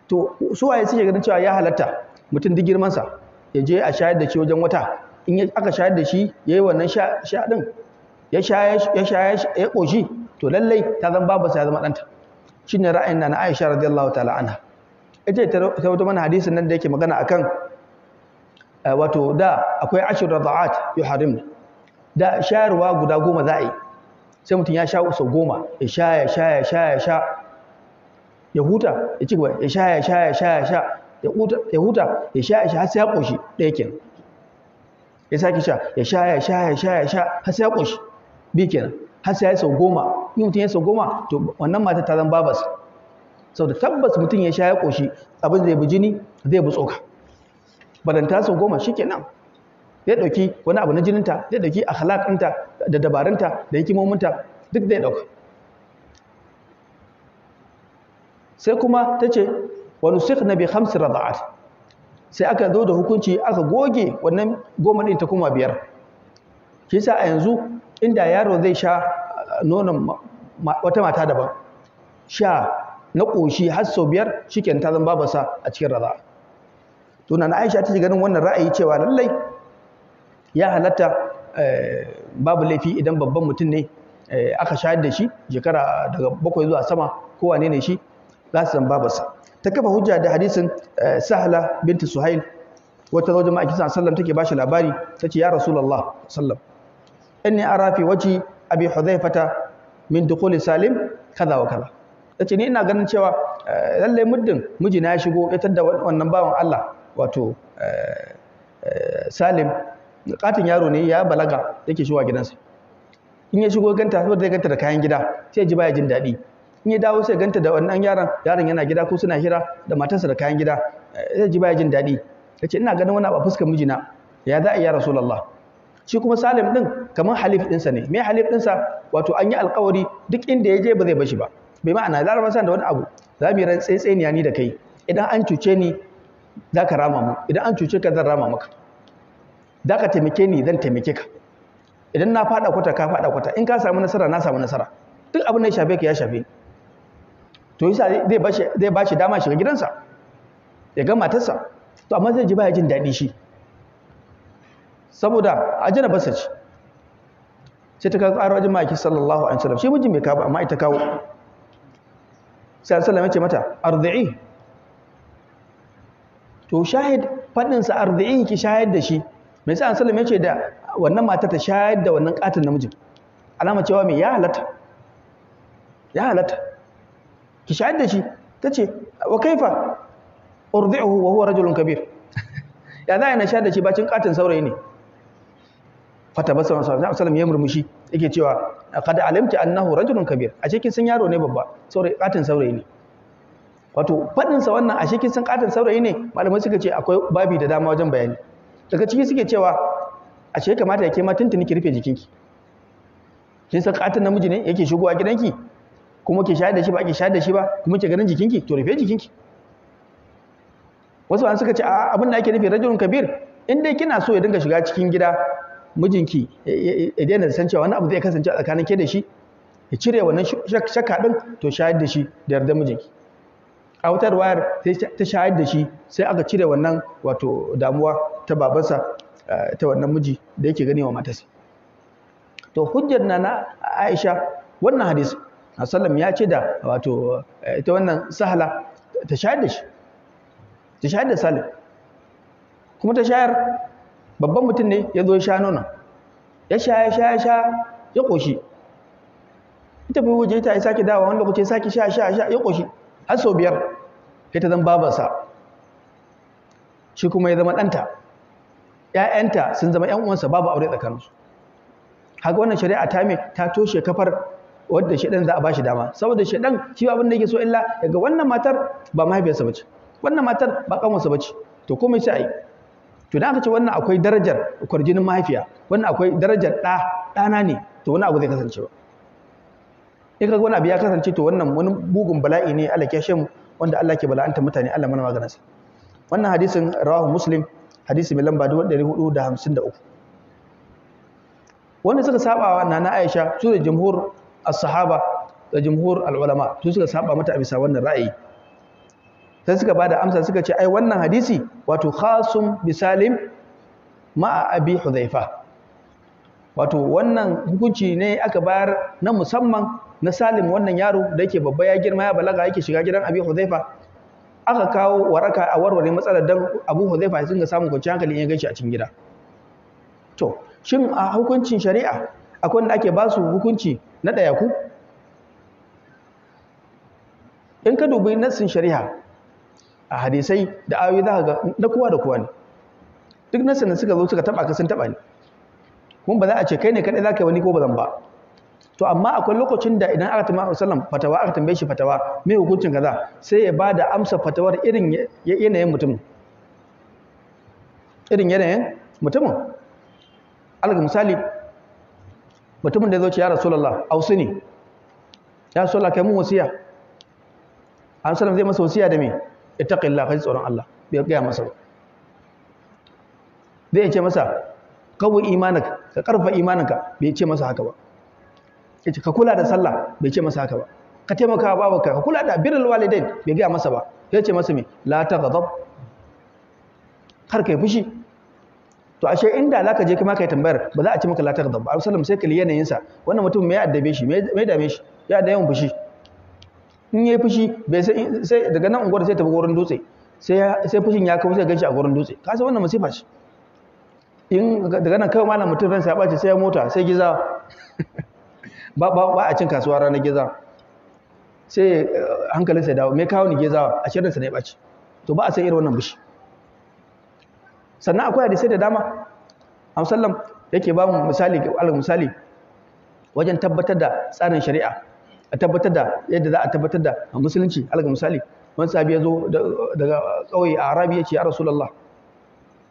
to su waye suke ganin cewa ya halatta mutum duk girman sa ya je a shayar da shi wajen wata in aka shayar da shi yayi wannan sha din ya koshi to lallai ta zan babu sai ya zama danta shine ra'ayin na Aisha radiyallahu ta'ala anha ita ta wato mana hadisin nan da yake magana akan wato da akwai ashir rada'at yuharim da shayarwa guda 10 za a yi sai mutum ya sha sau 10 ya sha ya huta ya ci gaba ya sha ya huta ya sha har sai ya koshi ɗaya kenan ya sake sha ya sha har sai ya koshi bi kenan har sai ya sau 10 in mutum ya sau 10 to wannan mata ta zan babas sau da tabbas mutum ya sha ya koshi abin zai bi jini zai bi tsoka badanta sau 10 shikenan zai dauki wani abu na jininta zai dauki akhlaq ɗinta da dabarunta da hikimominta duk zai dauka sai kuma tace wa nusikhna bi 5 rada'at sai aka zo da hukunci aka goge wannan 10 din ta kuma 5 shi yasa a yanzu inda yaro zai sha nonon wata mata daban sha na koshi har sau 5 shikenan ta zan babarsa a cikin rada'a to na Aisha ta ji ganin wannan ra'ayi cewa lallai ya halatta babu laifi idan babban mutum ne aka shayar da shi shekara daga 7 zuwa sama kowane ne shi za su zamba basa ta kafa hujja da hadisin Sahla binti Suhail wata zo jama'a kisan sallam take bashi labari tace ya Rasulullah sallam inni ara fi waji abi Hudhaifata min dukhuli Salim kaza wa kaza tace ni ina ganin cewa lalle muddin mijina ya shigo ya tada wannan bawan Allah wato Salim katin yaro ne ya balaga yake shiwa gidansa in ya shigo ganta sai zai ganta da kayan gida sai ji baya jin daɗi in ya dawo sai ganta da wannan yaron yana gida ko suna hira da matarsa da kayan gida sai ji baya jin daɗi yace ina ganin wani abu fuskar mijina ya za a yi ya Rasulullah shi kuma Salim din kamar halif ɗinsa ne me halif ɗinsa wato an yi alƙawari duk inda ya je ba zai bashi ba bai ma'ana laraba san da wani abu za mu yi ran tsaitseniya ni da kai idan an cuce ni za ka rama mu idan an cuce ka zan rama maka da ka taimake ni zan taimake ka idan na fada kwata ka fada kwata in ka samu nasara na samu nasara duk abin da ya shafe ka ya shafe to yasa zai bashi dama shiga gidansa ya ga matarsa to amma zai ji baya jin daɗi shi saboda ajina basa ce sai ta kawo ƙarar wajen ma'aiki sallallahu alaihi wasallam shi mijin bai kawo amma ita kawo sai sallallahu ya ce mata arzi'i to shahid faɗinsa arzi'i ki shahid da shi mai sa sallam ya ce da wannan mata ta shayar da wannan katin namijin alama cewa mai ya halatta ki shayar da shi ta ce wa kaifa urdi'uhu wa huwa rajulun kabir ya za na shayar da shi bacin katin saurayi ne fata basa sallallahu sallam ya murmushi yake cewa qad alimti annahu rajulun kabir a cikin sun yaro ne babba saurayi katin saurayi ne wato fadin sa wannan a cikin sun katin saurayi ne malamai suka ce akwai babi da dama wajen bayani daga ciki suke cewa a ce kamata ya ke ma tuntuni ki rufe jikinki kin san katin namiji ne yake shigowa gidanki kuma ke shayar da shi ba ke shayar da shi ba kuma ke ganin jikinki to rufe jikinki wasu an suka ce a abin da ake nufi rajulun kabir in dai kina so ya dinga shiga cikin gida mijinki ya daina san cewa wani abu zai kasance a tsakanin ke da shi ya cire wannan shakka din to shayar da shi da yarda mijinki a wata ruwayar sai ta shayar da shi sai aka cire wannan wato damuwa ta babansa ta wannan miji da yake gani wa matarsa. To hujjar na Aisha wannan hadisi sallam ya ce da wato ita wannan Sahala ta shayar da shi, ta shayar da Salim, kuma ta shayar babban mutum ne ya zo ya sha nonon, ya sha ya koshi, ita bai waje ta yi sake dawa wani lokaci sake sha ya koshi har sau 5 sai ta zan babarsa, shi kuma ya zama ɗanta, ‘ya'yanta sun zama ‘yan uwansa babu aure tsakaninsu. Haka wannan shari'a ta toshe kafar wadda shaɗan za a ba shi dama, saboda shaɗan shi abin da yake so illa daga wannan matar ba mahaifiyarsa ba ce, wannan matar ba ƙanwarsa ba ce, to komai sai a yi. To da aka ce wannan akwai darajar kwarjinin mahaifiya, wannan akwai darajar ɗana ne, to wani abu zai kasance ba. In kaga wani abu ya kasance to wannan wani bugun bala'i ne Allah ya shemu, wanda Allah ke bala'anta mutane, Allah mana maganarsa. Wannan hadisin rawahu Muslim, hadisi mai lamba 453. Wanda suka saba wa nana Aisha su da jumhur as-sahaba da jumhur al-ulama, su suka saba mata a bisa wannan ra'ayi. Sai suka bada amsa suka ce ai wannan hadisi wato khasum bi Salim ma'a Abi Hudhaifa. Wato wannan hukunci ne aka bayar na musamman na Salim, wannan yaro da yake babba ya girma ya balaga yake shiga gidan Abi Hudhaifa. Aka kawo waraka a warware matsalar dan Abu Hudhaifa ya dinga samun kwanciyar hankali in ya gaishe a cikin gida. To, shin a hukuncin shari'a akwai wanda ake ba su hukunci na ɗayaku? In ka dubi nassin shari'a a hadisai da ayoyi za ka ga na kowa da kowa ne. Duk nassin da suka zo suka taba ka sun taba ne. Kuma ba za a ce kai ne kadai za ka yi wani ko ba zan ba. To amma akwai lokacin da idan aka tambaye sallam fatawa, aka tambaye shi fatawa me hukuncin kaza, sai ya bada amsa fatawar irin yanayin mutum, irin yanayin mutumin. Alga misali, mutumin da ya zo ce ya Rasulullah ausini, ya Rasulullah kai mun wasiya. An sallam zai masa wasiya da me? Ittaqillah, kai tsoron Allah. Bai ga masa ba. Zai ce masa qawi imanaka, ka karfa imaninka, bai ce masa haka ba. Yace ka kula da sallah, bai ce masa haka ba. Ka taimaka wa babanka, ka kula da birrul walidain, bai ga masa ba. Ya ce masa me? La taghdab. Kar kai fushi. To ashe inda zaka je kuma kai tambayar, ba za a ce maka la taghdab. Annabi sallallahu sai kalli yanayin sa. Wannan mutum me ya addabe shi? Me dame shi? Ya da yawan fushi. In yayi fushi, bai sai daga nan unguwar sai tafi gurin dutse. Sai fushin ya kawo sai ganshi a gurin dutse. Ka san wannan musifa ce. In daga nan kawai malam mutum ransa ya bace sai ya mota, sai giza. ba a cin kasuwa ranar giza, sai hankalinsa ya dawo, me kawo ni gizawa a shirinsa ne ya ɓaci. To ba a san irin wannan bishi. Sannan akwai hadisai da dama a musallam yake ba mu misali wajen tabbatar da tsarin shari'a, a tabbatar da yadda za a tabbatar da musulunci. Alga misali, wani sahabi ya zo daga ƙauye a Arabi ya ce ya Rasulullah,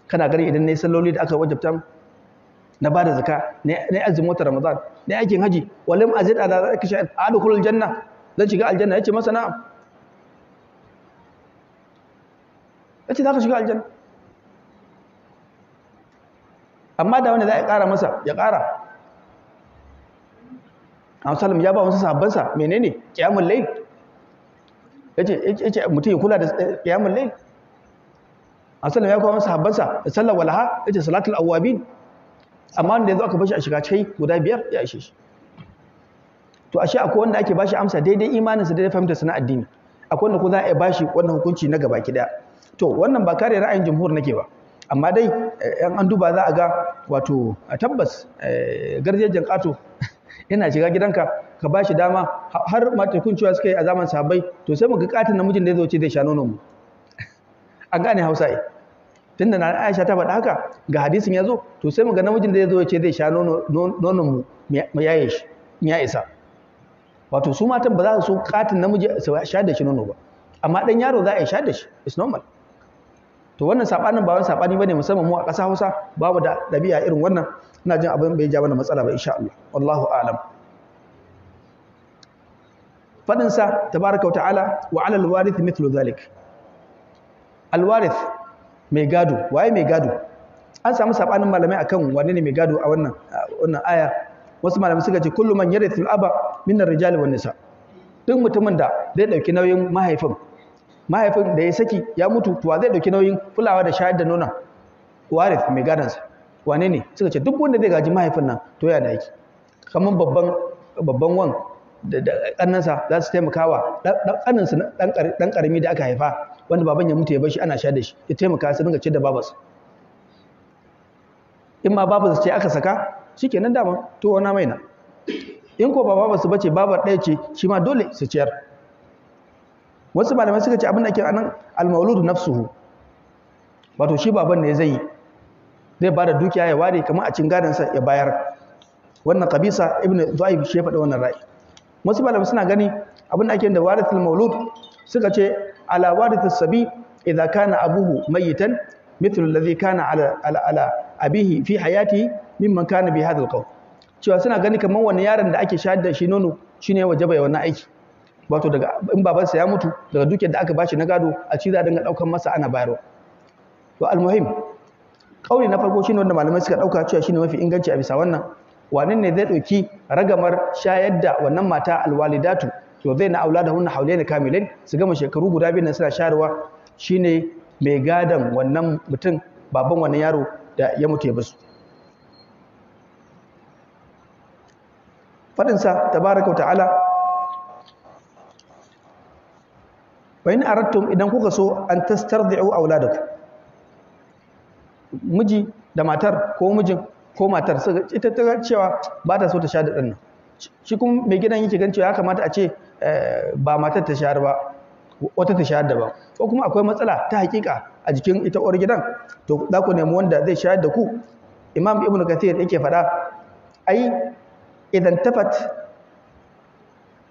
kana gani idan na yi salloli da aka wajabta na bada zakka, na azumin watan Ramadan, na aikin haji, walam azid ala zalika shay'an, adkhulul janna, zan shiga aljanna. Yace masa na'am. Yace za ka shiga aljanna. Amma da wanda za a ƙara masa ya ƙara. Annabi sallam ya ba wasu sahabbansa menene qiyamul layl. Yace mutum ya kula da qiyamul layl. Annabi sallam ya kawo masa sahabbansa da sallar walaha, yace salatul awwabin. Amma wanda yanzu aka bashi a shiga kai guda 5 ya ishe shi. To ashe akwai wanda ake bashi amsa daidai imaninsa daidai fahimtarsa na addini, akwai wanda ko za a bashi wannan hukunci na gaba ki daya. To wannan ba kare ra'ayin jumhur nake ba, amma dai yan an duba za a ga wato a tabbas garjejen kato yana shiga gidanka ka bashi dama, har matakun cewa suka yi a zaman sahabbai, to sai mu ga katin namijin da ya zo ce zai sha nonon mu. An gane Hausa tunda na Aisha ta faɗa haka ga hadisin ya zo, to sai mu ga namijin da ya zo ya ce zai sha nonon mu yaye shi ya isa. Wato su matan ba za su so katin namiji su sha da shi nono ba, amma dan yaro za a sha da shi, it's normal. To wannan sabanin ba wani sabani bane, musamman mu a ƙasa Hausa babu da dabi'a irin wannan. Ina jin abin bai ja mana matsala ba insha Allah, wallahu a'lam. Fadin sa tabaaraka wa ta'ala wa 'alal warith mithlu dhalik. Al warith mai gado, waye mai gado? An samu sabanin malamai akan wane ne mai gado a wannan aya. Wasu malamai suka ce kullu man yarithul aba min ar-rijali wan nisa. Duk mutumin da zai dauki nauyin mahaifin mahaifin da ya saki ya mutu to zai dauki nauyin kulawa da shayar da nonon warith mai gadansa wane ne suka ce duk wanda zai gaji mahaifin nan to ya da yake kamar babban wan da kannansa za su taimakawa kaninsu dan karami da aka haifa wanda baban ya mutu ya bar shi ana shayar da shi ya taimaka su dinga ce da babarsa in ma babarsa ce aka saka shikenan dama to wana mai na in ko ba babarsa bace babar ɗaya ce shi ma dole su ciyar wasu malamai suka ce abin da ke anan al-mauludu nafsuhu wato shi baban ne zai bada dukiya ya ware kamar a cin gadansa ya bayar wannan qabisa ibnu dhu'ayb shi ya faɗa wannan ra'ayi wasu malamai suna gani abin da ake da warithul maulud suka ce ala warithus sabi idza kana abuhu mayitan mithlu alladhi kana ala abihi fi hayatihi mimman kana bi hadha alqawl cewa suna gani kamar wannan yaron da ake shayar da shi nono shine wajaba ya wannan aiki wato daga in babansa ya mutu daga dukiyar da aka bashi na gado a ci za a dinga daukan masa ana bayarwa to almuhim kauli na farko shine wanda malamai suka dauka cewa shine mafi inganci a bisa wannan wane ne zai dauki ragamar shayar da wannan mata alwalidatu to zai na auladahunna haulaini kamilain su gama shekaru guda biyu nan suna shayarwa shine mai gadan wannan mutum baban wannan yaro da ya mutu ya basu fadin sa tabaraka ta'ala wa in aradtum idan kuka so an tastardi'u auladakum miji da matar ko mijin ko matar ita ta cewa ba ta so ta sha da ɗan nan shi kuma mai gidan yake gan cewa ya kamata a ce ba matar ta shayar ba wata ta shayar da ba ko kuma akwai matsala ta hakika a jikin ita uwar gidan to za ku nemi wanda zai shayar da ku imam ibnu kathir yake faɗa ai idan tafat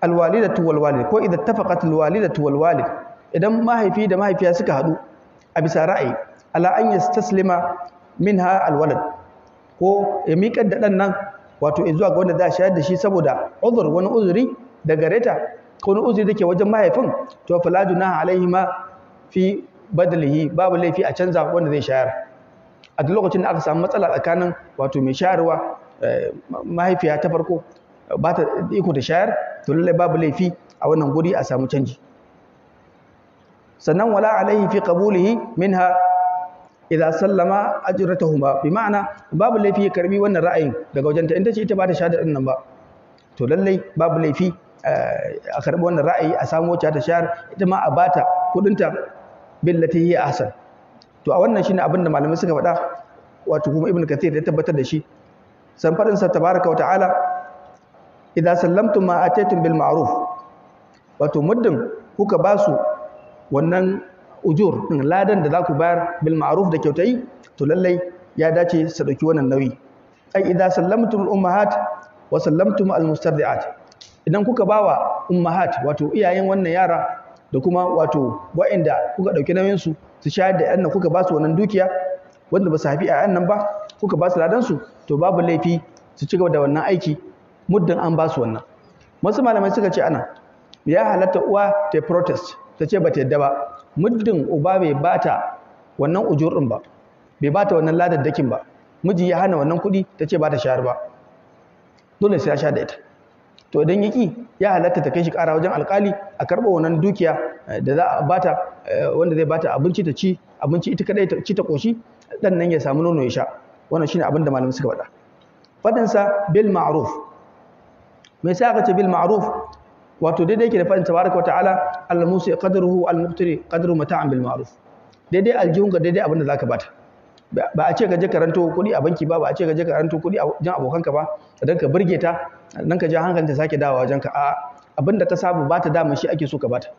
alwalidatu wal walid ko idan tafaqat alwalidatu wal walid idan mahaifi da mahaifiya suka haɗu a bisa ra'ayi ala an yastaslima minha alwalad ko ya miƙar da ɗan nan wato zuwa ga wanda za a shayar da shi saboda uzur wani uzuri da gareta ko wani uzuri dake wajen mahaifin to fala junaha alaihi ma fi badalihi babu laifi a canza wanda zai shayar a duk lokacin da aka samu matsala tsakanin wato mai shayarwa mahaifiya ta farko ba ta iko da shayar to lallai babu laifi a wannan guri a samu canji sannan wala alaihi fi qabulihi minha idza sallama ajratahuma bi ma'ana babu laifi ya karbi wannan ra'ayin daga wajenta in tace ita ba ta shahada din nan ba to lallai babu laifi a karbi wannan ra'ayi a samu wacce ta shahar ita ma a bata kudinta billati hiya ahsan to a wannan shine abin da malamai suka faɗa wato kuma ibnu kathir ya tabbatar da shi san fadin sa tabaaraka wa ta'ala idza sallamtum ma ataytum bil ma'ruf wato muddin kuka basu wannan ujur din ladan da zaku bayar bil ma'ruf da kyautai to lallai ya dace su dauki wannan nauyi ai idza sallamtum al ummahat wa sallamtum al mustardiat idan kuka bawa ummahat wato iyayen wannan yara da kuma wato waɗanda kuka dauki nauyin su su shayar da yan kuka ba su wannan dukiya wanda ba su haifi ayan nan ba kuka ba su ladan su to babu laifi su ci gaba da wannan aiki muddin an ba su wannan wasu malamai suka ce ana ya halatta uwa ta protest ta ce ba ta yadda ba muddin uba bai bata wannan ujur din ba bai bata wannan ladar dakin ba miji ya hana wannan kuɗi ta ce ba ta shayar ba dole sai ya sha da ita to idan yaki ya halatta ta kai shi ƙara wajen alƙali a karɓa wannan dukiya da za a bata wanda zai bata abinci ta ci abinci ita kadai ta ci ta koshi dan nan ya samu nono ya sha wannan shine abin da malamai suka faɗa fadin sa bil ma'ruf me sai aka ce bil ma'ruf wato daidai yake da fadin tabaraka wa ta'ala al-musi qadruhu al-muqtiri qadru mata'an bil ma'ruf daidai aljihun ga daidai abin da zaka bata ba a ce ka je karanto kuɗi a banki ba a ce ka je karanto kuɗi a wajen abokanka ba dan ka burge ta dan ka ja hankalinta sake dawowa wajen ka a abinda ka saba ba ta dama shi ake so ka bata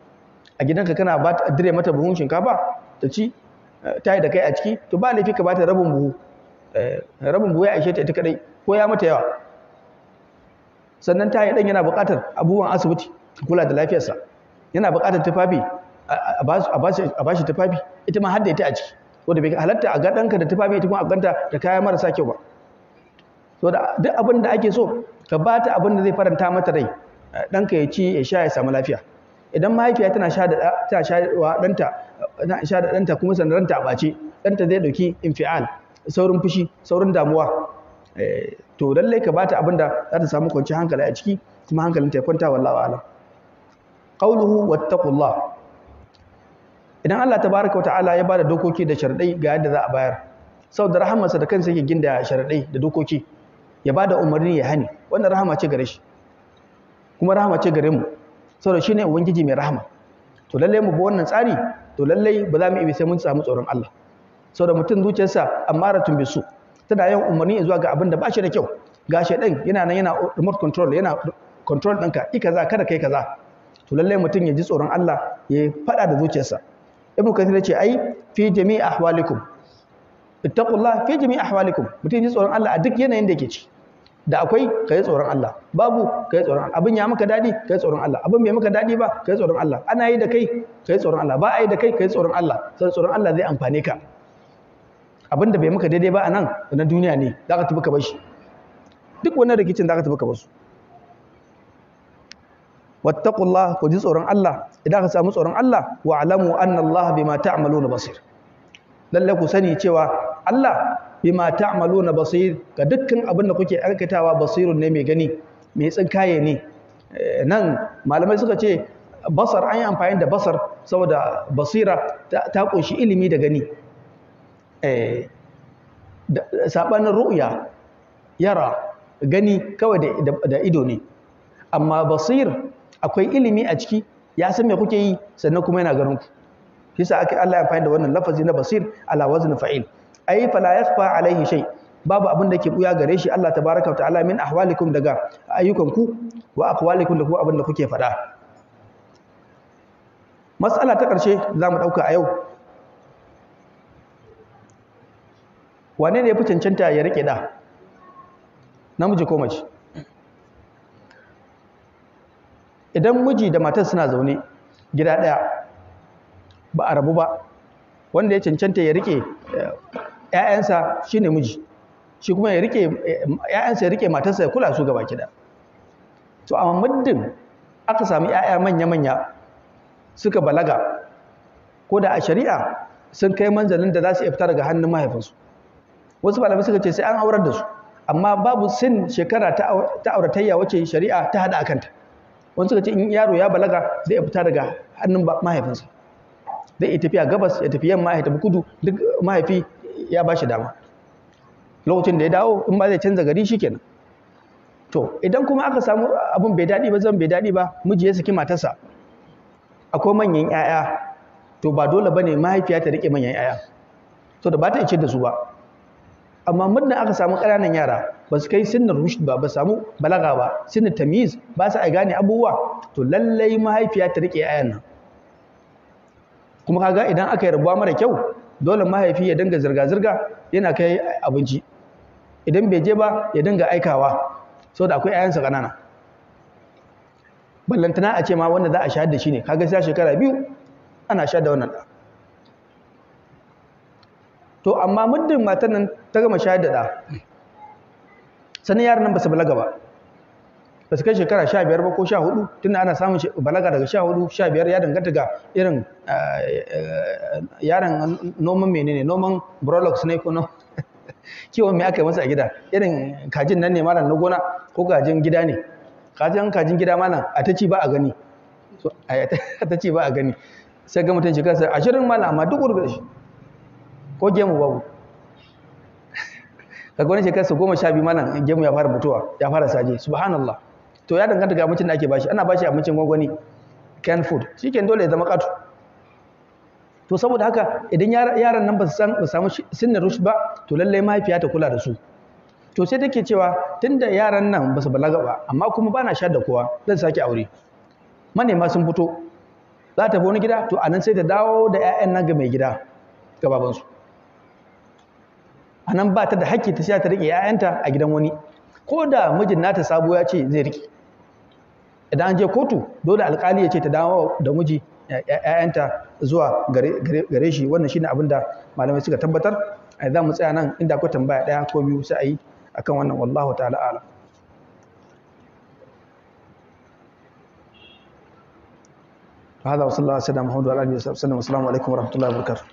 a gidanka kana ba ta dire mata buhun shinkafa ta ci ta yi da kai a ciki to ba laifi ka bata rabin buhu ya aishe ta ita kadai ko ya mata yawa sannan ta yi dan yana buƙatar abubuwan asibiti kula da lafiyarsa yana buƙatar tufafi a ba shi tufafi ita ma har da ita a ciki wanda bai halatta a ga ɗanka da tufafi ita kuma a ganta da kaya marasa kyau ba so da duk abin da ake so ka ba ta abin da zai faranta mata rai ɗanka ya ci ya sha ya samu lafiya idan mahaifiya tana sha da ɗanta kuma sannan ranta a ɓace ɗanta zai ɗauki infial saurin fushi saurin damuwa to lallai ka ba ta abin da za ta samu kwanciyar hankali a ciki kuma hankalin ta ya kwanta wallahu a'lam qawluhu wattaqullah idan Allah tabaraka wa ta'ala ya bada dokoki da sharadai ga yadda za a bayar saboda rahamarsa da kansa yake ginda sharadai da dokoki ya bada umarni ya hani wannan rahama ce gare shi kuma rahama ce gare mu saboda shine ubangiji mai rahama to lalle mu bi wannan tsari to lalle ba za mu iya sai mun samu tsoron Allah saboda mutum zuciyarsa amaratun bisu tana yin umarni zuwa ga abin da ba shi da kyau ga shedan yana nan yana remote control yana control ɗinka kaza kada kai kaza to lalle mutum ya ji tsoron Allah ya fada da zuciyarsa ibnu kathir ya ce ai fi jami'i ahwalikum ittaqullah fi jami'i ahwalikum mutum ya ji tsoron Allah a duk yanayin da yake ci da akwai kai tsoron Allah babu kai tsoron Allah abin ya maka dadi kai tsoron Allah abin bai maka dadi ba kai tsoron Allah ana yi da kai kai tsoron Allah ba a yi da kai kai tsoron Allah sai tsoron Allah zai amfane ka abin da bai maka daidai ba anan na duniya ne zaka tafi ka bar shi duk wannan rikicin zaka tafi ka bar su wattaqullah ku ji tsoron Allah idan ka samu tsoron Allah wa alamu anna Allah bima ta'maluna basir lalle ku sani cewa Allah bima ta'maluna basir ga dukkan abin da kuke aikatawa basirun ne mai gani mai tsinkaye ne nan malamai suka ce basar an yi amfani da basar saboda basira ta kunshi ilimi da gani sabanin ru'ya yara gani kawai da ido ne amma basir akwai ilimi a ciki ya san me kuke yi sannan kuma yana ganin ku shi sa aka Allah ya amfani da wannan lafazi na basir ala wazn fa'il ai fala yakhfa alaihi shay babu abin da yake buya gare shi Allah tabaaraka wa ta'ala min ahwalikum daga ayyukanku wa aqwalikum da kuma abin da kuke faɗa mas'ala ta ƙarshe zamu dauka a yau wane ne ya fi cancanta ya rike da namiji ko mace idan miji da matar suna zaune gida ɗaya ba a rabu ba wanda ya cancanta ya rike ‘ya'yansa shi ne miji shi kuma ya rike ‘ya'yansa ya rike matarsa ya kula su gaba kida to amma muddin aka sami ‘ya'ya manya-manya suka balaga ko da a shari'a sun kai manzalin da za su fita daga hannun mahaifinsu wasu malamai suka ce sai an aurar da su amma babu sin shekara ta auratayya wacce shari'a ta hada akanta wani suka ce in yaro ya balaga zai fita daga hannun mahaifinsa zai iya tafiya gabas ya tafi yamma ya tafi kudu duk mahaifi ya ba shi dama lokacin da ya dawo in ba zai canza gari shikenan to idan kuma aka samu abin bai daɗi ba bai daɗi ba miji ya saki matarsa akwai manyan 'ya'ya to ba dole bane mahaifiya ta rike manyan 'ya'ya to da ba ta ice da su ba amma muddin aka samu ƙananan yara ba su kai sinnin rushd ba ba samu balaga ba sinnin tamyiz ba su a gane abubuwa to lallai mahaifiya ta rike 'ya'yan nan kuma kaga idan aka yi rabuwa mara kyau dole mahaifi ya dinga zirga-zirga yana kai abinci idan bai je ba ya dinga aikawa saboda akwai 'ya'yansa ƙanana ballantana a ce ma wanda za a shahar da shi ne kaga sai shekara 2 ana shahar da wannan ɗa to amma muddin matan nan ta gama shahar da ɗa sanin yaran nan ba su balaga ba ba su kai shekara 15 ba ko 14 tunda ana samun balaga daga 14 15 ya danganta ga irin yaran noman menene noman brolox ne ko no kiwon me aka yi masa a gida irin kajin nan ne malam na gona ko kajin gida ne kajin gida malam a ta ci ba a gani a ta ci ba a gani sai ga mutum shekara 20 malam amma duk urga shi ko gemu babu kaga wani shekara 12 malam gemu ya fara mutuwa ya fara saje subhanallah to ya danganta ga abincin da ake bashi ana bashi abincin gwangwani canned food shikenan dole ya zama katu to saboda haka idan yaran nan ba su samu sinnin rushd ba to lallai mahaifiya ta kula da su to sai take cewa tunda yaran nan ba su balaga ba amma kuma bana sha da kowa zan sake aure manema sun fito za ta bi wani gida to anan sai ta dawo da 'ya'yan nan ga mai gida ga babansu anan ba ta da haƙƙi ta sai ta rike 'ya'yanta a gidan wani ko da mijin nata sabo ya ce zai rike idan an je kotu dole alƙali ya ce ta dawo da miji ‘ya'yanta zuwa gare shi wannan shi ne abinda malamai suka tabbatar za mu tsaya nan inda akwai tambaya ɗaya ko biyu sai a yi a kan wannan wallahu ta'ala ala هذا وصلى الله على سيدنا محمد وعلى اله وصحبه وسلم والسلام عليكم ورحمه الله وبركاته